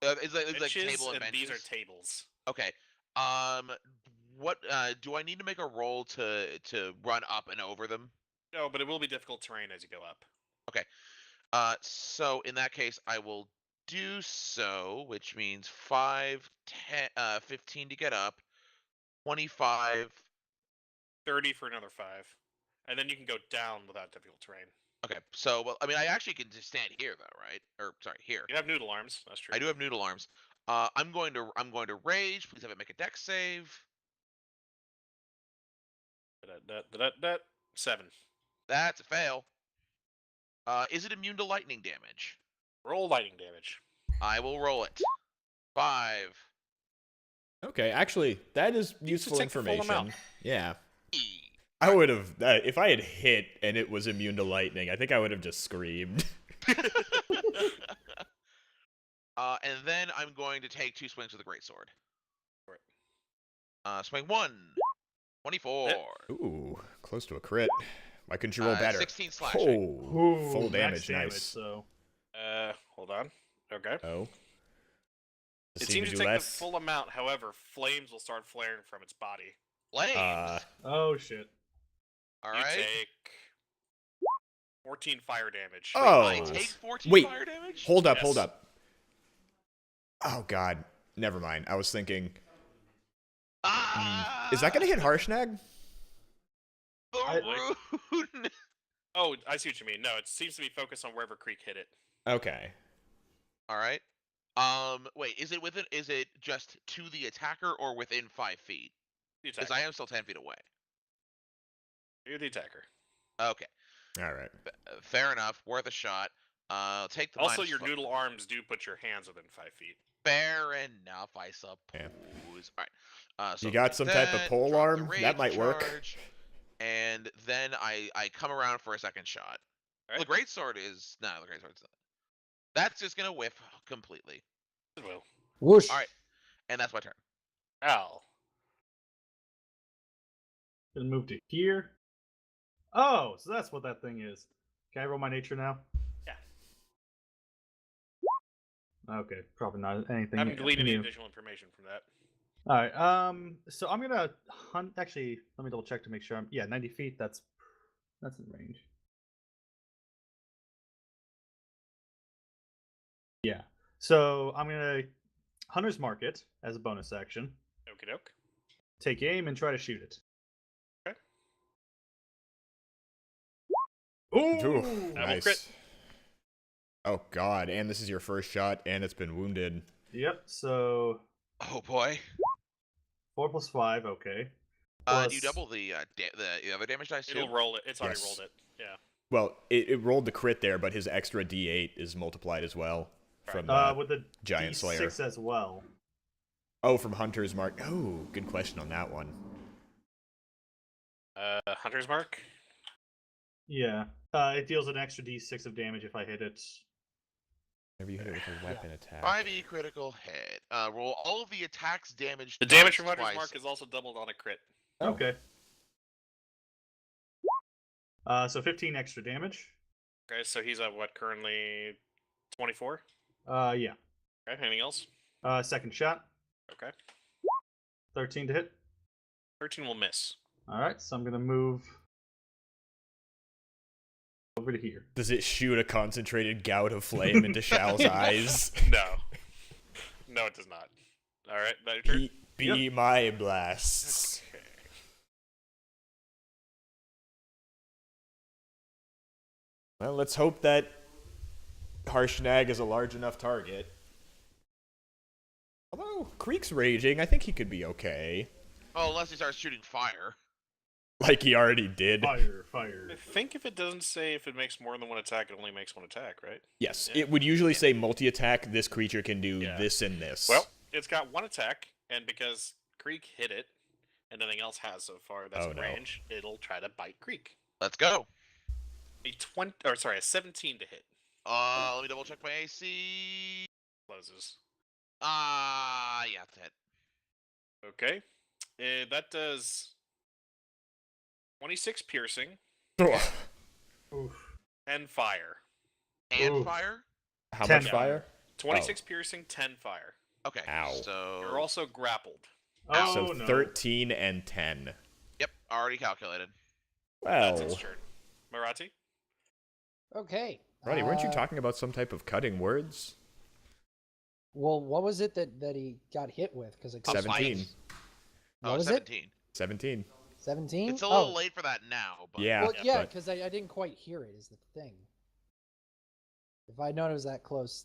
It's like benches table and and these are benches. tables. Okay. What do I need to make a roll to run up and over them? No, but it will be difficult terrain as you go up. So in that case, I will do so, which means 5, 10, 15 to get up, 25. 30 for another 5, and then you can go down without difficult terrain. Okay, so well, I mean, I actually can just stand here though, right? Or sorry, here. You have noodle arms. That's true. I do have noodle arms. I'm going to rage. Please have it make a dex save. 7. That's a fail. Is it immune to lightning damage? Roll lightning damage. I will roll it. 5. Okay, actually, that is You useful just take the full information. amount. Yeah. E. I would have... if I had hit and it was immune to lightning, I think I would have just screamed. And then I'm going to take 2 swings with the greatsword. Alright. Swing 1. 24. Ooh, close to a crit. Why couldn't you roll better? 16 slashing. Oh, Ooh, full max damage, nice. So Hold on. Okay. Oh. It Seem seems to do take less. the full amount. However, flames will start flaring from its body. Flames. oh shit. All You right. take 14 fire damage. Oh. I take 14 Wait, fire damage. Hold up, Yes. hold up. Oh god, never mind. I was thinking, Ah! is that gonna hit Harshnag? Varun! Oh, I see what you mean. No, it seems to be focused on wherever Creek hit it. Okay. All right. Wait, is it just to the attacker or within 5 feet? The Because attacker. I am still 10 feet away. You're the attacker. Okay. All right. Fair enough. Worth a shot. I'll take the Also, minus your fi- noodle arms do put your hands within 5 feet. Fair enough, I suppose. Yeah. All right. So You got take some type of that, pole drop the arm? rage That might work. charge. and then I come around for a second shot. Alright. The greatsword is the greatsword's not. That's just gonna whiff completely. It will. Whoosh. All right, and that's my turn. Al. Gonna move to here. Oh, so that's what that thing is. Can I roll my nature now? Yeah. Okay, probably not anything. I haven't gleaned any new. additional information from that. All right. So I'm gonna hunt. Actually, let me double check to make sure. 90 feet. That's in range. Yeah. So I'm gonna hunter's mark it as a bonus action. Okie doke. Take aim and try to shoot it. Okay. Ooh, Double nice. crit. Oh god, and this is your first shot, and it's been wounded. Yep. So Oh boy. 4 plus 5. Okay. Do you Plus- double the other damage dice too? It'll roll it. It's already Yes. rolled it. Yeah. Well, it rolled the crit there, but his extra D8 is multiplied as well from with the Giant Slayer. D6 as well. Oh, from Hunter's Mark. Oh, good question on that one. Hunter's Mark. Yeah. It deals an extra D6 of damage if I hit it. Whenever you hit it with a weapon attack. 5e critical hit. Roll all of the attacks damage. The damage from twice. Hunter's Mark is also doubled on a crit. Oh. Okay. So 15 extra damage. Okay, so he's at what currently 24? Yeah. Okay, anything else? Second shot. Okay. 13 to hit. 13 will miss. All right, so I'm gonna move over to here. Does it shoot a concentrated gout of flame into Shal's eyes? No. No, it does not. Alright, that your turn? Be my blasts. Okay. Well, let's hope that Harshnag is a large enough target. Although Creek's raging, I think he could be okay. Oh, unless he starts shooting fire. Like he already did. Fire, fire. I think if it doesn't say if it makes more than one attack, it only makes one attack, right? Yes, Yeah. it would usually say multi-attack. This creature can do Yeah. this and this. Well, it's got one attack, and because Creek hit it, and nothing else has so far that's Oh, in no. range, it'll try to bite Creek. Let's go. A 17 to hit. Let me double check my AC. Closes. Yeah, that's it. Okay. That does 26 piercing Oof. and fire. And Ooh. fire. How 10 much fire? 26 piercing, 10 fire. Okay. Ow. So You're also grappled. Oh, So no. 13 and 10. Yep, already calculated. That's its Well, turn. Marati? Okay. Roddy, weren't you talking about some type of cutting words? Well, what was it that he got hit with? Because it 17. What Oh, was 17. 17. 17. It's a little late for that now, but Yeah. Well, yeah, but- because I didn't quite hear it. Is the thing. If I known it was that close.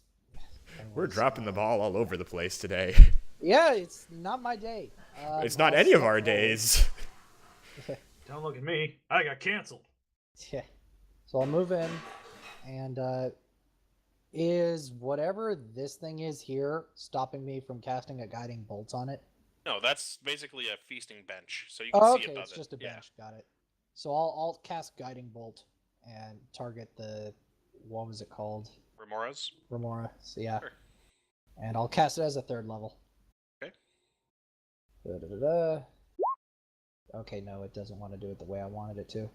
We're anyways, dropping the ball all over the place today. Yeah, it's not my day. It's not I'll any of start our rolling. days. Don't look at me. I got canceled. Yeah. So I'll move in, and is whatever this thing is here stopping me from casting a guiding bolt on it? No, that's basically a feasting bench, so you can Oh, see okay, above it's it. just a Yeah. bench. Got it. So I'll cast guiding bolt and target the what was it called? Remoras? Remora. So yeah. Sure. And I'll cast it as a third level. Okay. Da-da-da-da. Okay, no, it doesn't want to do it the way I wanted it to.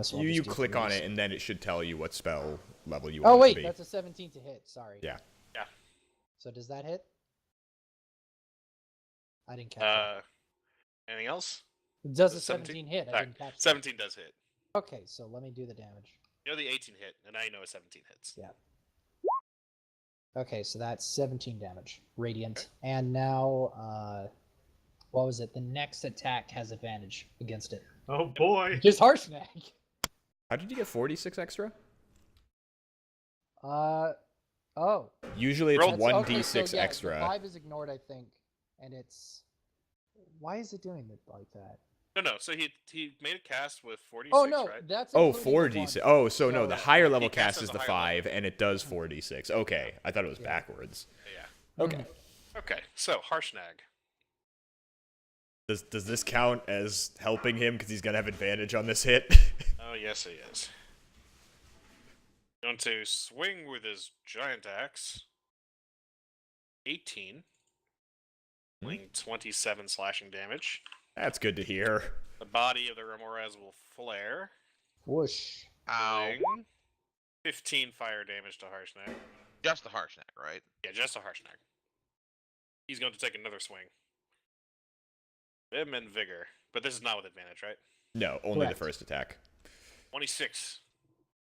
So I'll You just do click on threes. it, and then it should tell you what spell level you Oh want it wait, to be. that's a 17 to hit. Sorry. Yeah. Yeah. So does that hit? I didn't catch that. Anything else? Does a 17? 17 hit? I Alright, didn't catch that. 17 does hit. Okay, so let me do the damage. You know the 18 hit, and now you know a 17 hits. Yeah. Okay, so that's 17 damage. Radiant. And now, what was it? The next attack has advantage against it. Oh boy. Just Harshnag. How did you get 46 extra? Oh. Usually it's Roll- That's- 1d6 okay, so, yeah, extra. The 5 is ignored, I think. And it's... Why is it doing it like that? No, so he made a cast with 46, Oh, no, right? that's Oh, including the 4d6. one. Oh, so no, the higher level he casts cast is as the a higher 5, and it does 4d6. Okay, I thought it was Yeah. backwards. Yeah. Okay. Okay, so Harshnag. Does this count as helping him because he's gonna have advantage on this hit? Oh, yes, he is. Going to swing with his giant axe. 18. Doing 27 slashing damage. That's good to hear. The body of the Remorez will flare. Whoosh. Ow. Doing 15 fire damage to Harshnag. Just the Harshnag, right? Yeah, just a Harshnag. He's going to take another swing. Vim and Vigor. But this is not with advantage, right? No, only Correct. the first attack. 26.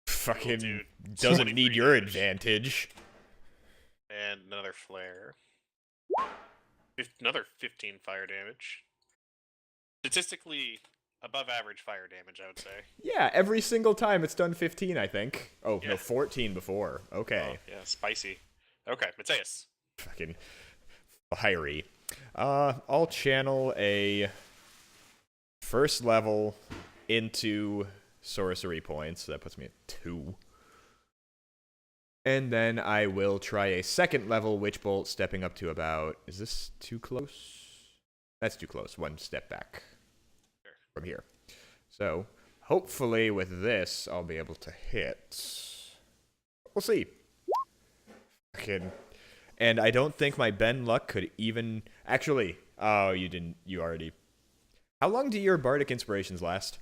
Fucking dude. doesn't 23 need your damage. advantage. And another flare. Another 15 fire damage. Statistically above average fire damage, I would say. Yeah, every single time it's done 15, I think. Oh, Yeah. no, 14 before. Okay. Oh, yeah, spicy. Okay, Mateus. Fucking fiery. I'll channel a first level into sorcery points. So that puts me at 2. And then I will try a second level Witch Bolt, stepping up to about... Is this too close? That's too close. 1 step back from here. So, hopefully with this, I'll be able to hit. We'll see. Fucking... And I don't think my Ben luck could even... Actually, oh, you didn't... You already... How long do your Bardic Inspirations last?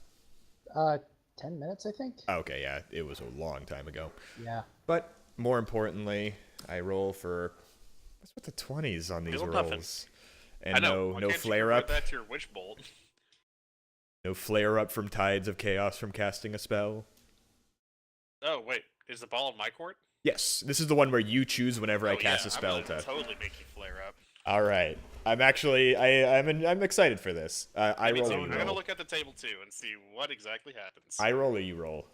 10 minutes, I think. Okay, yeah, it was a long time ago. Yeah. But more importantly, I roll for... What's with the 20s on these Still rolls? nothing. And I know. Why no can't you flare convert up? that to your Witch Bolt. No flare up from Tides of Chaos from casting a spell? Oh, wait. Is the ball in my court? Yes, this is the one where you choose whenever I cast a spell I'm gonna to... totally make you flare up. All right. I'm actually... I'm excited for this. I Me roll too. or you I'm gonna roll? look at the table too and see what exactly happens. I roll or you roll?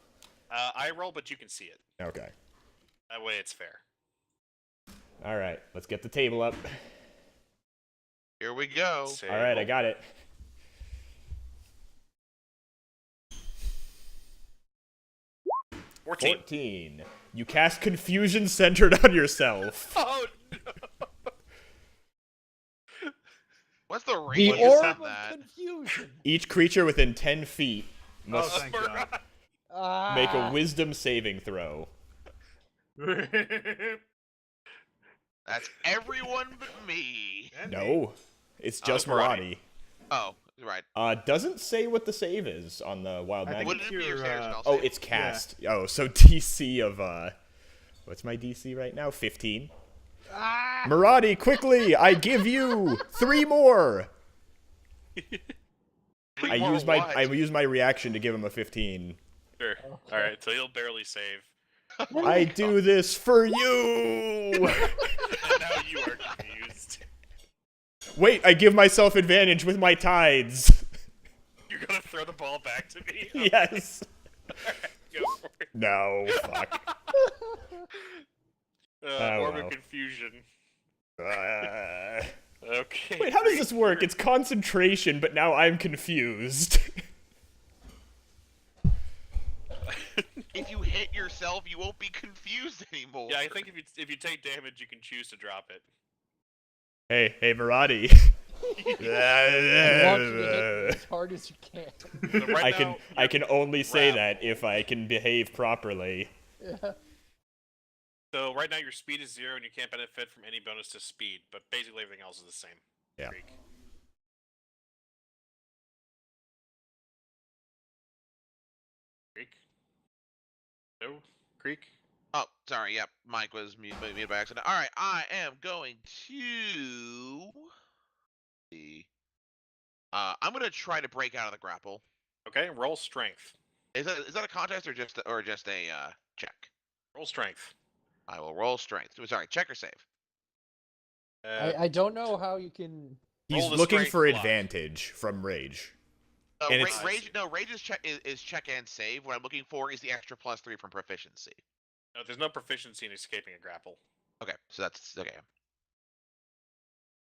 I roll, but you can see it. Okay. That way it's fair. All right, let's get the table up. Here we go. All right, I got it. it. 14. 14. You cast Confusion centered on yourself. Oh no! What's the The range orb on of that? confusion. Each creature within 10 feet must thank God. make a Wisdom saving throw. That's everyone but me. And me. No, it's just Maradi. Maradi. Oh, right. Doesn't say what the save is on the Wild I think Magic. Wouldn't it be your your, standard spell Oh, save? it's cast. Oh, so DC of what's my DC right now? 15. Maradi, quickly! I give you 3 more. Three I more what? use my reaction to give him a 15. Sure. All right, so he'll barely save. I do this for you. And now you are confused. Wait, I give myself advantage with my tides. You're gonna throw the ball back to me? Yes. Go for it. No, fuck. Orb well. of confusion. Uh, Okay. wait, how does this work? It's concentration, but now I'm confused. If you hit yourself, you won't be confused anymore. Yeah, I think if you take damage, you can choose to drop it. Hey, Maradi. I want you to hit as hard as you can. So right I can only say wrapped. that if I can behave properly. Yeah. So right now your speed is 0 and you can't benefit from any bonus to speed, but basically everything else is the same. Yeah. Creek. Creek? No? Creek? Oh, sorry. Yep, Mike was muted by accident. All right, I am going to. See. I'm gonna try to break out of the grapple. Okay, roll strength. Is that a contest or just a check? Roll strength. I will roll strength. Sorry, check or save. I don't know how you can. He's Roll the looking strength for block. advantage from rage. And it's- Rage is check and save. What I'm looking for is the extra +3 from proficiency. No, there's no proficiency in escaping a grapple. Okay, so that's okay.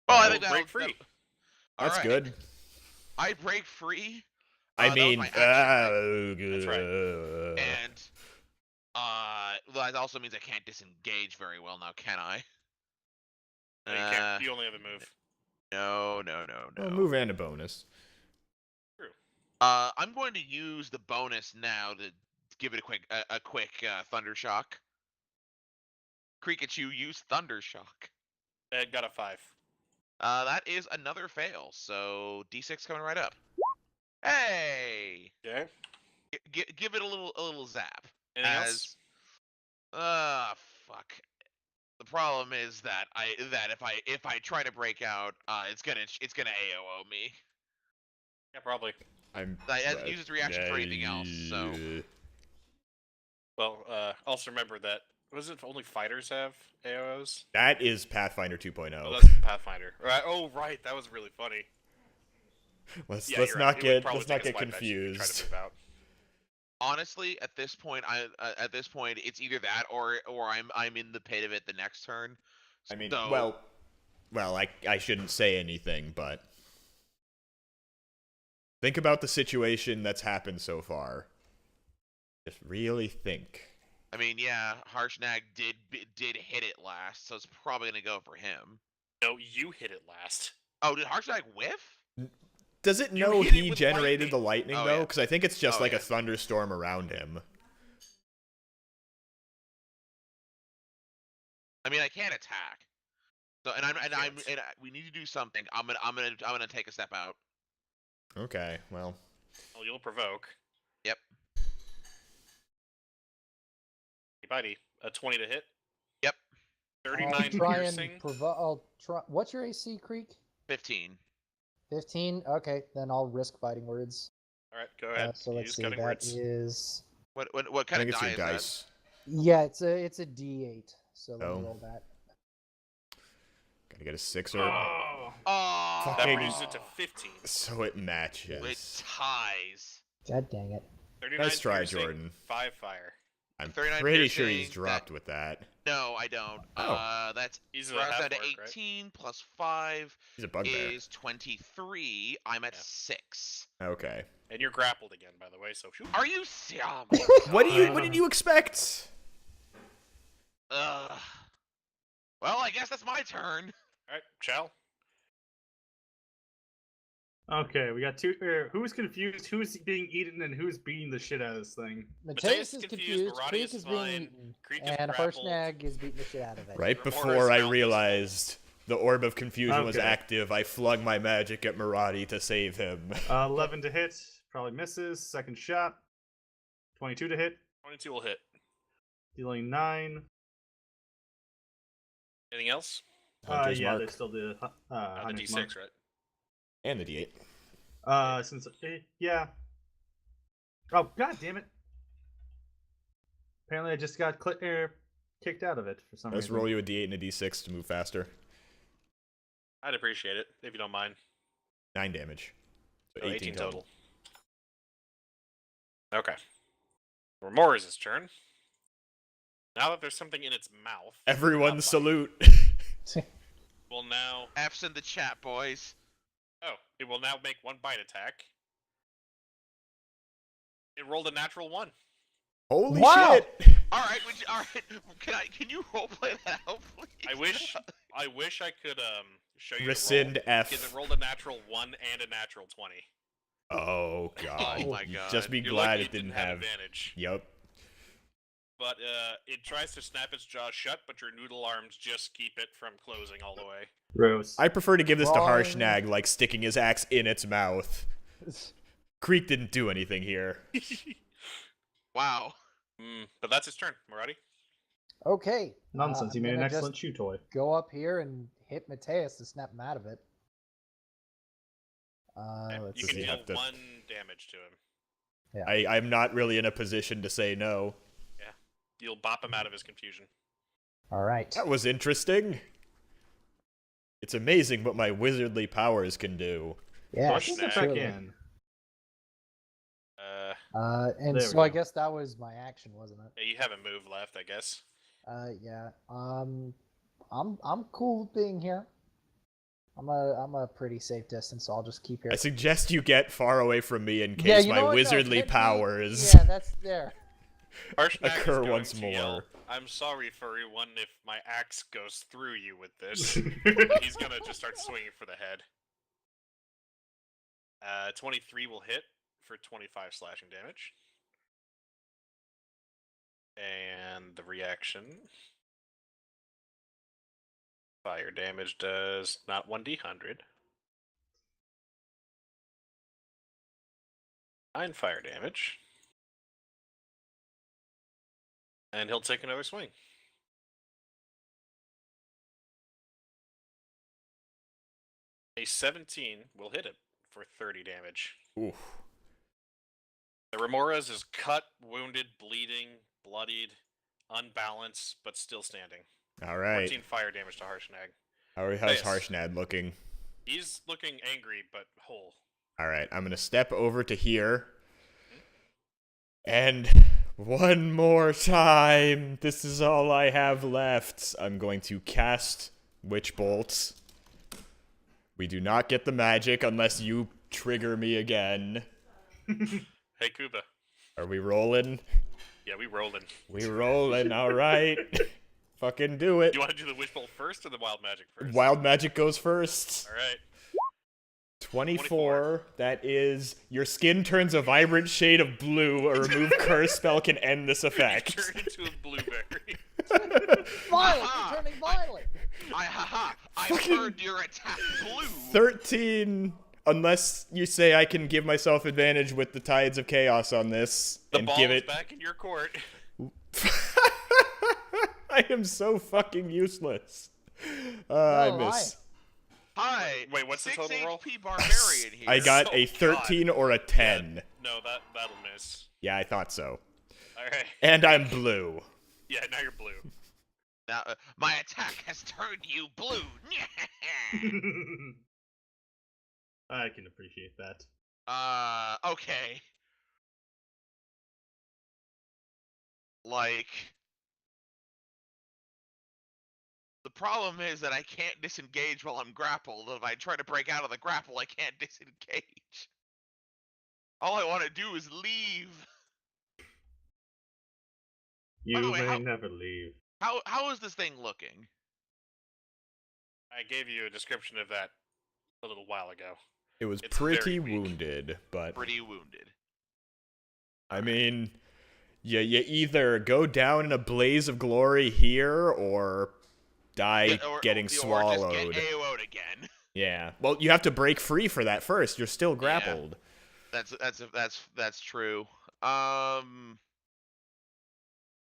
Oh, I think break that free. That's good. I break free. I that was mean, my action, right? That's right. And that also means I can't disengage very well now, can I? No, you can't. You only have a move. No. Well, move and a bonus. I'm going to use the bonus now to give it a quick thunder shock. Creekachu, use thunder shock. Ed got a 5. That is another fail. So D6 coming right up. Hey, Okay. give it a little zap. Anything else? Fuck. The problem is that if I try to break out, it's gonna AOO me. Yeah, probably. It hasn't used its reaction for anything else, so. Well, also remember that, was it only fighters have AOs? That is Pathfinder 2.0. Oh, that's Pathfinder. Right. Oh, right. That was really funny. Let's Yeah, not you're right. get Let's not get confused. Honestly, at this point, it's either that or I'm in the pit of it the next turn. I mean, so... well, I shouldn't say anything, but think about the situation that's happened so far. Just really think. I mean, yeah, Harshnag did hit it last, so it's probably gonna go for him. No, you hit it last. Oh, did Harshnag whiff? Does it You know hit it he with generated lightning. the lightning, Oh, though? yeah. Because I think it's just Oh, like yeah. a thunderstorm around him. I mean, I can't attack. So, we need to do something. I'm gonna take a step out. Okay, well. Well, you'll provoke. Yep. Hey, buddy, a 20 to hit. Yep. 39 I'll try piercing. and I'll try. What's your AC, Creek? 15. 15. Okay, then I'll risk fighting words. All right, go ahead. So let's Use see. cutting That words. is. What I kind think of it's die your is that? dice. Yeah, it's a D8. So let Oh. me roll that. Gotta get a 6 or... Oh, Oh, That Fucking- reduces it to 15. So it matches. it ties. God dang it. 39 Nice try, piercing, Jordan. 5 fire. I'm 39 pretty sure he's piercing, dropped with that. No, I don't. Oh. That's He's a rounds half down to orc, right? 18 plus 5 He's a bugbear. is 23. I'm at Yeah. 6. Okay. And you're grappled again, by the way, so shoot. Are you oh my What God. did you expect? Ugh. Well, I guess that's my turn. All right, Chow. okay. We got two. Who's confused? Who's being eaten, and who's beating the shit out of this thing? Mateus is confused, confused. Maradi Creek is is being fine, eaten. Creek is And grappled. Harshnag is beating the shit out of it. Right Remora's before I mouth is realized the Orb of Confusion was Okay. active, I flung my magic at Maradi to save him. 11 to hit, probably misses. Second shot. 22 to hit, 22 will hit. dealing 9. Anything else? Hunter's Yeah, Mark. there's still the The Hunter's D6, Mark. right? And the D8. Yeah. Oh, god damn it! Apparently, I just got kicked out of it for some Let's reason. roll you a D8 and a D6 to move faster. I'd appreciate it, if you don't mind. 9 damage. So So 18 total. Okay. Remora's turn. Now that there's something in its mouth, Everyone not salute. will now... F's in the chat, boys. Oh, it will now make one bite attack. It rolled a natural 1. Holy Wow. shit! All right, can you roleplay that out, please? I wish I could show you Rescind the roll, F. because it rolled a natural 1 and a natural 20. Oh god. Oh my god. Just be You're glad lucky it didn't have. advantage. Yep. But it tries to snap its jaw shut, but your noodle arms just keep it from closing all the way. Gross. I prefer to give this to Drawing. Harshnag, like sticking his axe in its mouth. Creek didn't do anything here. Wow. But that's his turn. Maradi? Okay. Nonsense. You I'm made an gonna excellent just chew toy. Go up here and hit Mateus to snap him out of it. Let's You Does can he see. deal have to- 1 damage to him. I'm not really in a position to say no. You'll bop him out of his confusion. All right. That was interesting. It's amazing what my wizardly powers can do. Yeah. Push Get that back truly. in. And There so we I go. guess that was my action, wasn't it? Yeah, you have a move left, I guess. Yeah. I'm cool with being here. I'm a pretty safe distance, so I'll just keep here. I suggest you get far away from me in Yeah, case you my know what? No, wizardly hit me. powers. Yeah, that's there. Harshnag is occur going once to yell, more. I'm sorry, furry one, if my axe goes through you with this. He's gonna just start swinging for the head. 23 will hit for 25 slashing damage. And the reaction. Fire damage does not 1d100. 9 fire damage. And he'll take another swing. A 17 will hit him for 30 damage. Oof. The Remoras is cut, wounded, bleeding, bloodied, unbalanced, but still standing. All right. 14 fire damage to Harshnag. How's Nice. Harshnad looking? He's looking angry, but whole. All right, I'm gonna step over to here, and one more time. This is all I have left. I'm going to cast Witch Bolt. We do not get the magic unless you trigger me again. Hey, Kuba. Are we rolling? Yeah, we rolling. We rolling, all right. Fucking do it. You want to do the Wish Bolt first or the Wild Magic first? Wild magic goes first. All right. 24. That is, your skin turns a vibrant shade of blue. A remove curse spell can end this effect. Turn into a blueberry. Violet! Aha! You're turning violet! I Fucking heard your attack blue. 13. Unless you say I can give myself advantage with the Tides of Chaos on this The and ball give is it. back in your court. I am so fucking useless. I No, miss. Hi. Wait, what's the 6 total roll? HP barbarian here. I got Oh, a 13 or a 10. No, that'll miss. Yeah, I thought so. All right. And I'm blue. Yeah, now you're blue. Now, my attack has turned you blue. I can appreciate that. Okay. Like, the problem is that I can't disengage while I'm grappled. If I try to break out of the grapple, I can't disengage. All I want to do is leave. You the way, may how- never leave. How is this thing looking? I gave you a description of that a little while ago. It was It's pretty very weak. wounded, but Pretty wounded. I mean, you either go down in a blaze of glory here or die getting swallowed. Or just get AO'd again. Yeah. Well, you have to break free for that first. You're still grappled. That's true.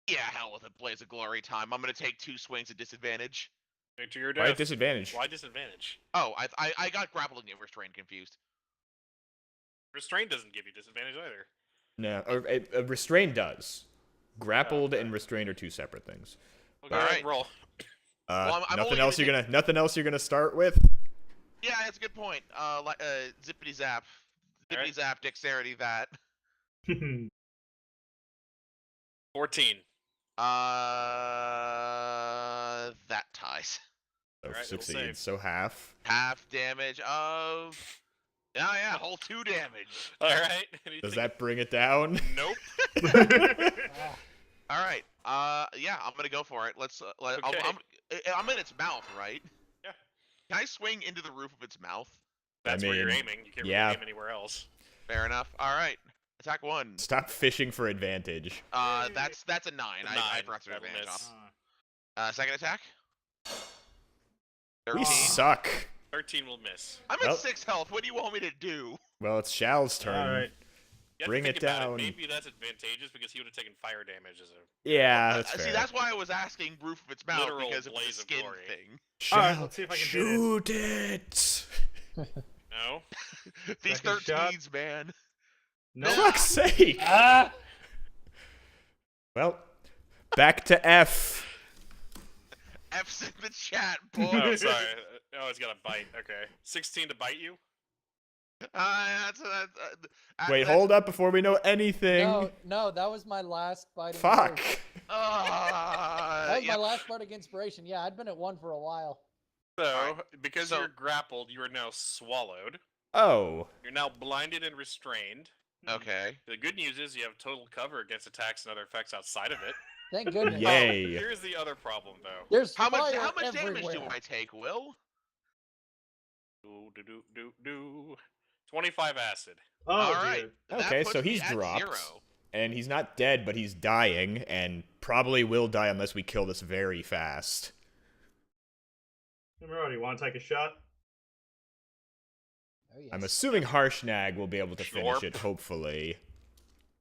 Yeah, hell with it. Blaze of glory time. I'm gonna take 2 swings at disadvantage. To your Why death. disadvantage? Why disadvantage? Oh, I got grappled and restrained confused. Restraint doesn't give you disadvantage either. No, a restrained does. Grappled and restrained are two separate things. Okay, Alright. roll. Well, I'm Nothing only else gonna nothing else you're gonna start with? Yeah, that's a good point. Zippity zap, Alright. zap, dexterity that. 14. That ties. So Alright, it'll succeeds. save. So half. Half damage of. Yeah, whole 2 damage. All right. Does that bring it down? Nope. Ah, All right. Yeah, I'm gonna go for it. Let's. Okay. I'm in its mouth, right? Yeah. Can I swing into the roof of its mouth? That's where you're mean, aiming. You can't yeah. really aim anywhere else. Fair enough. All right. Attack 1. Stop fishing for advantage. That's a 9. I 9, forgot to that'll advantage miss. off. Second attack. We 13. suck. 13 will miss. I'm Well- at 6 health. What do you want me to do? Well, it's Shal's turn. Alright. You have to Bring think it about down. Maybe that's advantageous because he would have taken fire damage as a. Yeah, that's fair. See, that's why I was asking roof of its mouth Literal because of the blaze of skin glory. thing. Shal, Alright, let's see if I can shoot it. No. These Second shot. 13s, man. No. Fuck's sake. ah! Well, back to F. F's in the chat, boy. Oh, sorry. Oh, it's got a bite. Okay. 16 to bite you. Wait, hold up before we know anything. No, that was my last fight. Fuck. That was Yeah. my last bardic inspiration. Yeah, I'd been at 1 for a while. So, Alright, because so- you're grappled, you are now swallowed. Oh. You're now blinded and restrained. Okay. The good news is you have total cover against attacks and other effects outside of it. Thank goodness. Yay. Here's the other problem, though. There's How much fire damage everywhere. do I take, Will? 25 acid. Oh, All dear. right. That Okay, puts so me he's at dropped. 0. And he's not dead, but he's dying, and probably will die unless we kill this very fast. Emerald, you want to take a shot? Oh, yes. I'm assuming Harshnag will be able to finish Sure. it, hopefully.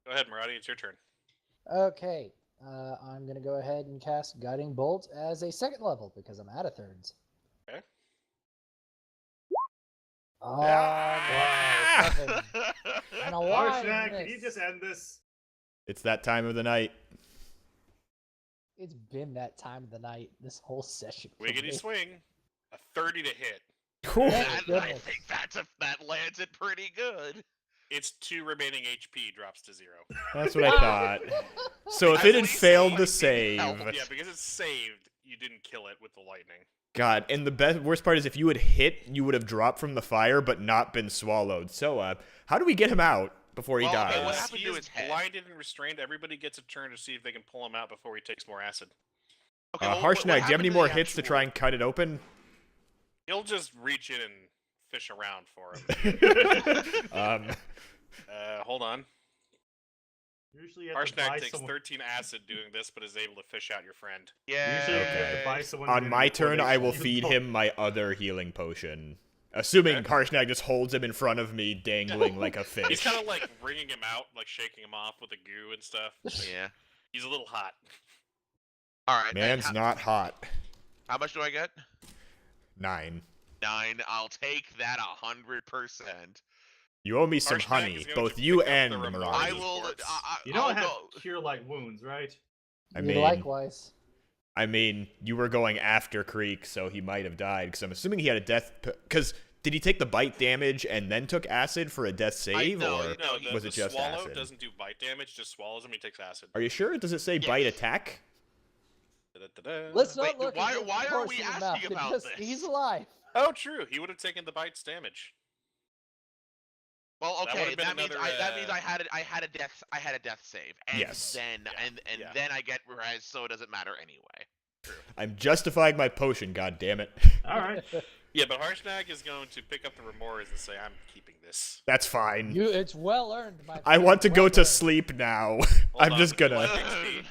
Go ahead, Maradi, it's your turn. Okay, I'm gonna go ahead and cast Guiding Bolt as a second level because I'm out of thirds. Okay. Oh, Ah! seven. And a Harshnag, wide can you miss. just end this? It's that time of the night. It's been that time of the night this whole session. for Wiggity me. swing. A 30 to hit. Thank I goodness. think that lands it pretty good. Its 2 remaining HP drops to 0. That's what I thought. So if At it had least failed to it save... helped. Yeah, because it's saved, you didn't kill it with the lightning. God, and the worst part is if you had hit, you would have dropped from the fire, but not been swallowed. So, how do we get him out before he Well, dies? okay, what happened He to is his head? blinded and restrained. Everybody gets a turn to see if they can pull him out before he takes more acid. Okay, well, what Harshnag, do you have happened any to more the hits to try and cut it open? He'll just reach in and fish around for him. Hold on. Usually you have to Harshnag buy takes someone. 13 acid doing this, but is able to fish out your friend. Yeah. Usually you have to Okay. buy someone. On to my before turn, they I will shoot feed you. him my other healing potion. Assuming Okay. Harshnag just holds him in front of me, dangling like a He's fish. kind of like wringing him out, like shaking him off with the goo and stuff. Yeah. He's a little hot. All right. and Man's not hot. How much do I get? 9. 9. I'll take that 100%. You owe me some Harshnag honey, is going both to you pick up and the Mirage. remorse. I will. sports. You don't I'll have go. cure-like wounds, right? I You mean, likewise. you were going after Creek, so he might have died. Because I'm assuming he had a death. Because did he take the bite damage and then took acid for a death save, no, or No, the, was the it just swallow acid? doesn't do bite damage, just swallows him, he takes acid. Are you sure? Does it say Yes. bite attack? Da-da-da-da. Let's not Wait, look why- at this why are we portion of asking mouth. It about just- this? He's alive. Oh, true. He would have taken the bite's damage. Well, That okay. would've been That means another, I had a death save. And Yes. Then Yeah. then I get res, so it doesn't matter anyway. I'm justifying my potion. God damn it. All right. Yeah, but Harshnag is going to pick up the remorse and say, I'm keeping this. That's fine. It's well earned, my I friend, want to go well to earned. sleep now. Hold I'm on, just would you gonna. like XP?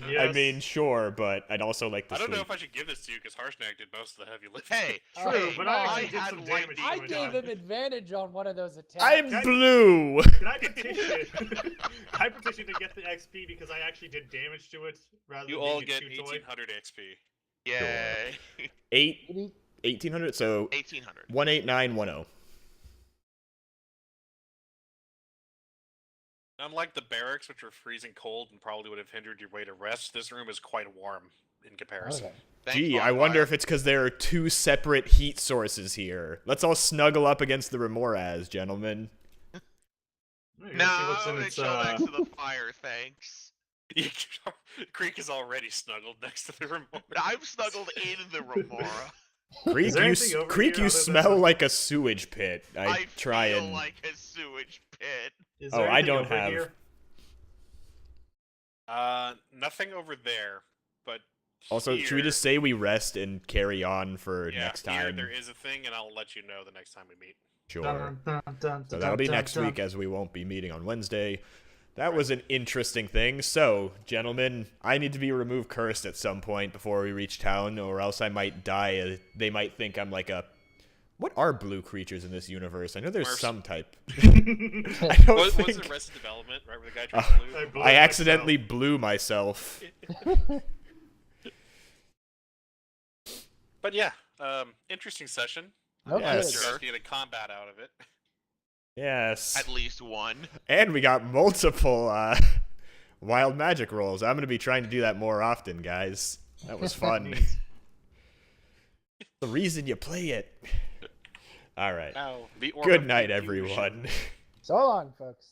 I Yes. mean, sure, but I'd also like to I don't know sleep. if I should give this to you because Harshnag did most of the heavy lifting. Hey, True, hey, but I actually did had some lightning. damage I going gave on. him advantage on one of those attacks. I'm Can I- blue. Can I petition? I petition to get the XP because I actually did damage to it rather You than all being get a chew toy. 1800 XP. Yay. 1800. So 1800. 18910. Unlike the barracks, which were freezing cold and probably would have hindered your way to rest, this room is quite warm in comparison. Okay. Thanks, Gee, I wonder Bonfire. if it's because there are 2 separate heat sources here. Let's all snuggle up against the Remoraz, gentlemen. You're gonna see No, what's in I'm gonna its, chill next to the fire, thanks. Creek is already snuggled next to the remorse. I'm snuggled in the Remora. Creek, there you, anything over Creek, here you other than smell the- like a sewage pit. I I try feel and. like a sewage pit. Is Oh, there I anything don't over have- Here? Nothing over there, but Also, should we here- just say we rest and carry on for yeah, next here time? there is a thing, and I'll let you know the next time we meet. Sure. Dun, dun, dun, So dun, that'll be dun, next dun. week, as we won't be meeting on Wednesday. That was an interesting thing. So, gentlemen, I need to be removed cursed at some point before we reach town, or else I might die. They might think I'm like a... What are blue creatures in this universe? I know there's Mercs. some type. I don't Was think... it Arrested Development, right, where the guy Oh, turns blue? I blew I myself. accidentally blew myself. But yeah, interesting session. No Yes. kidding. Sure. Get a combat out of it. Yes. At least one. And we got multiple wild magic rolls. I'm going to be trying to do that more often, guys. That was fun. The reason you play it. All right. Now, the orb Good of night, confusion. everyone. So long, folks.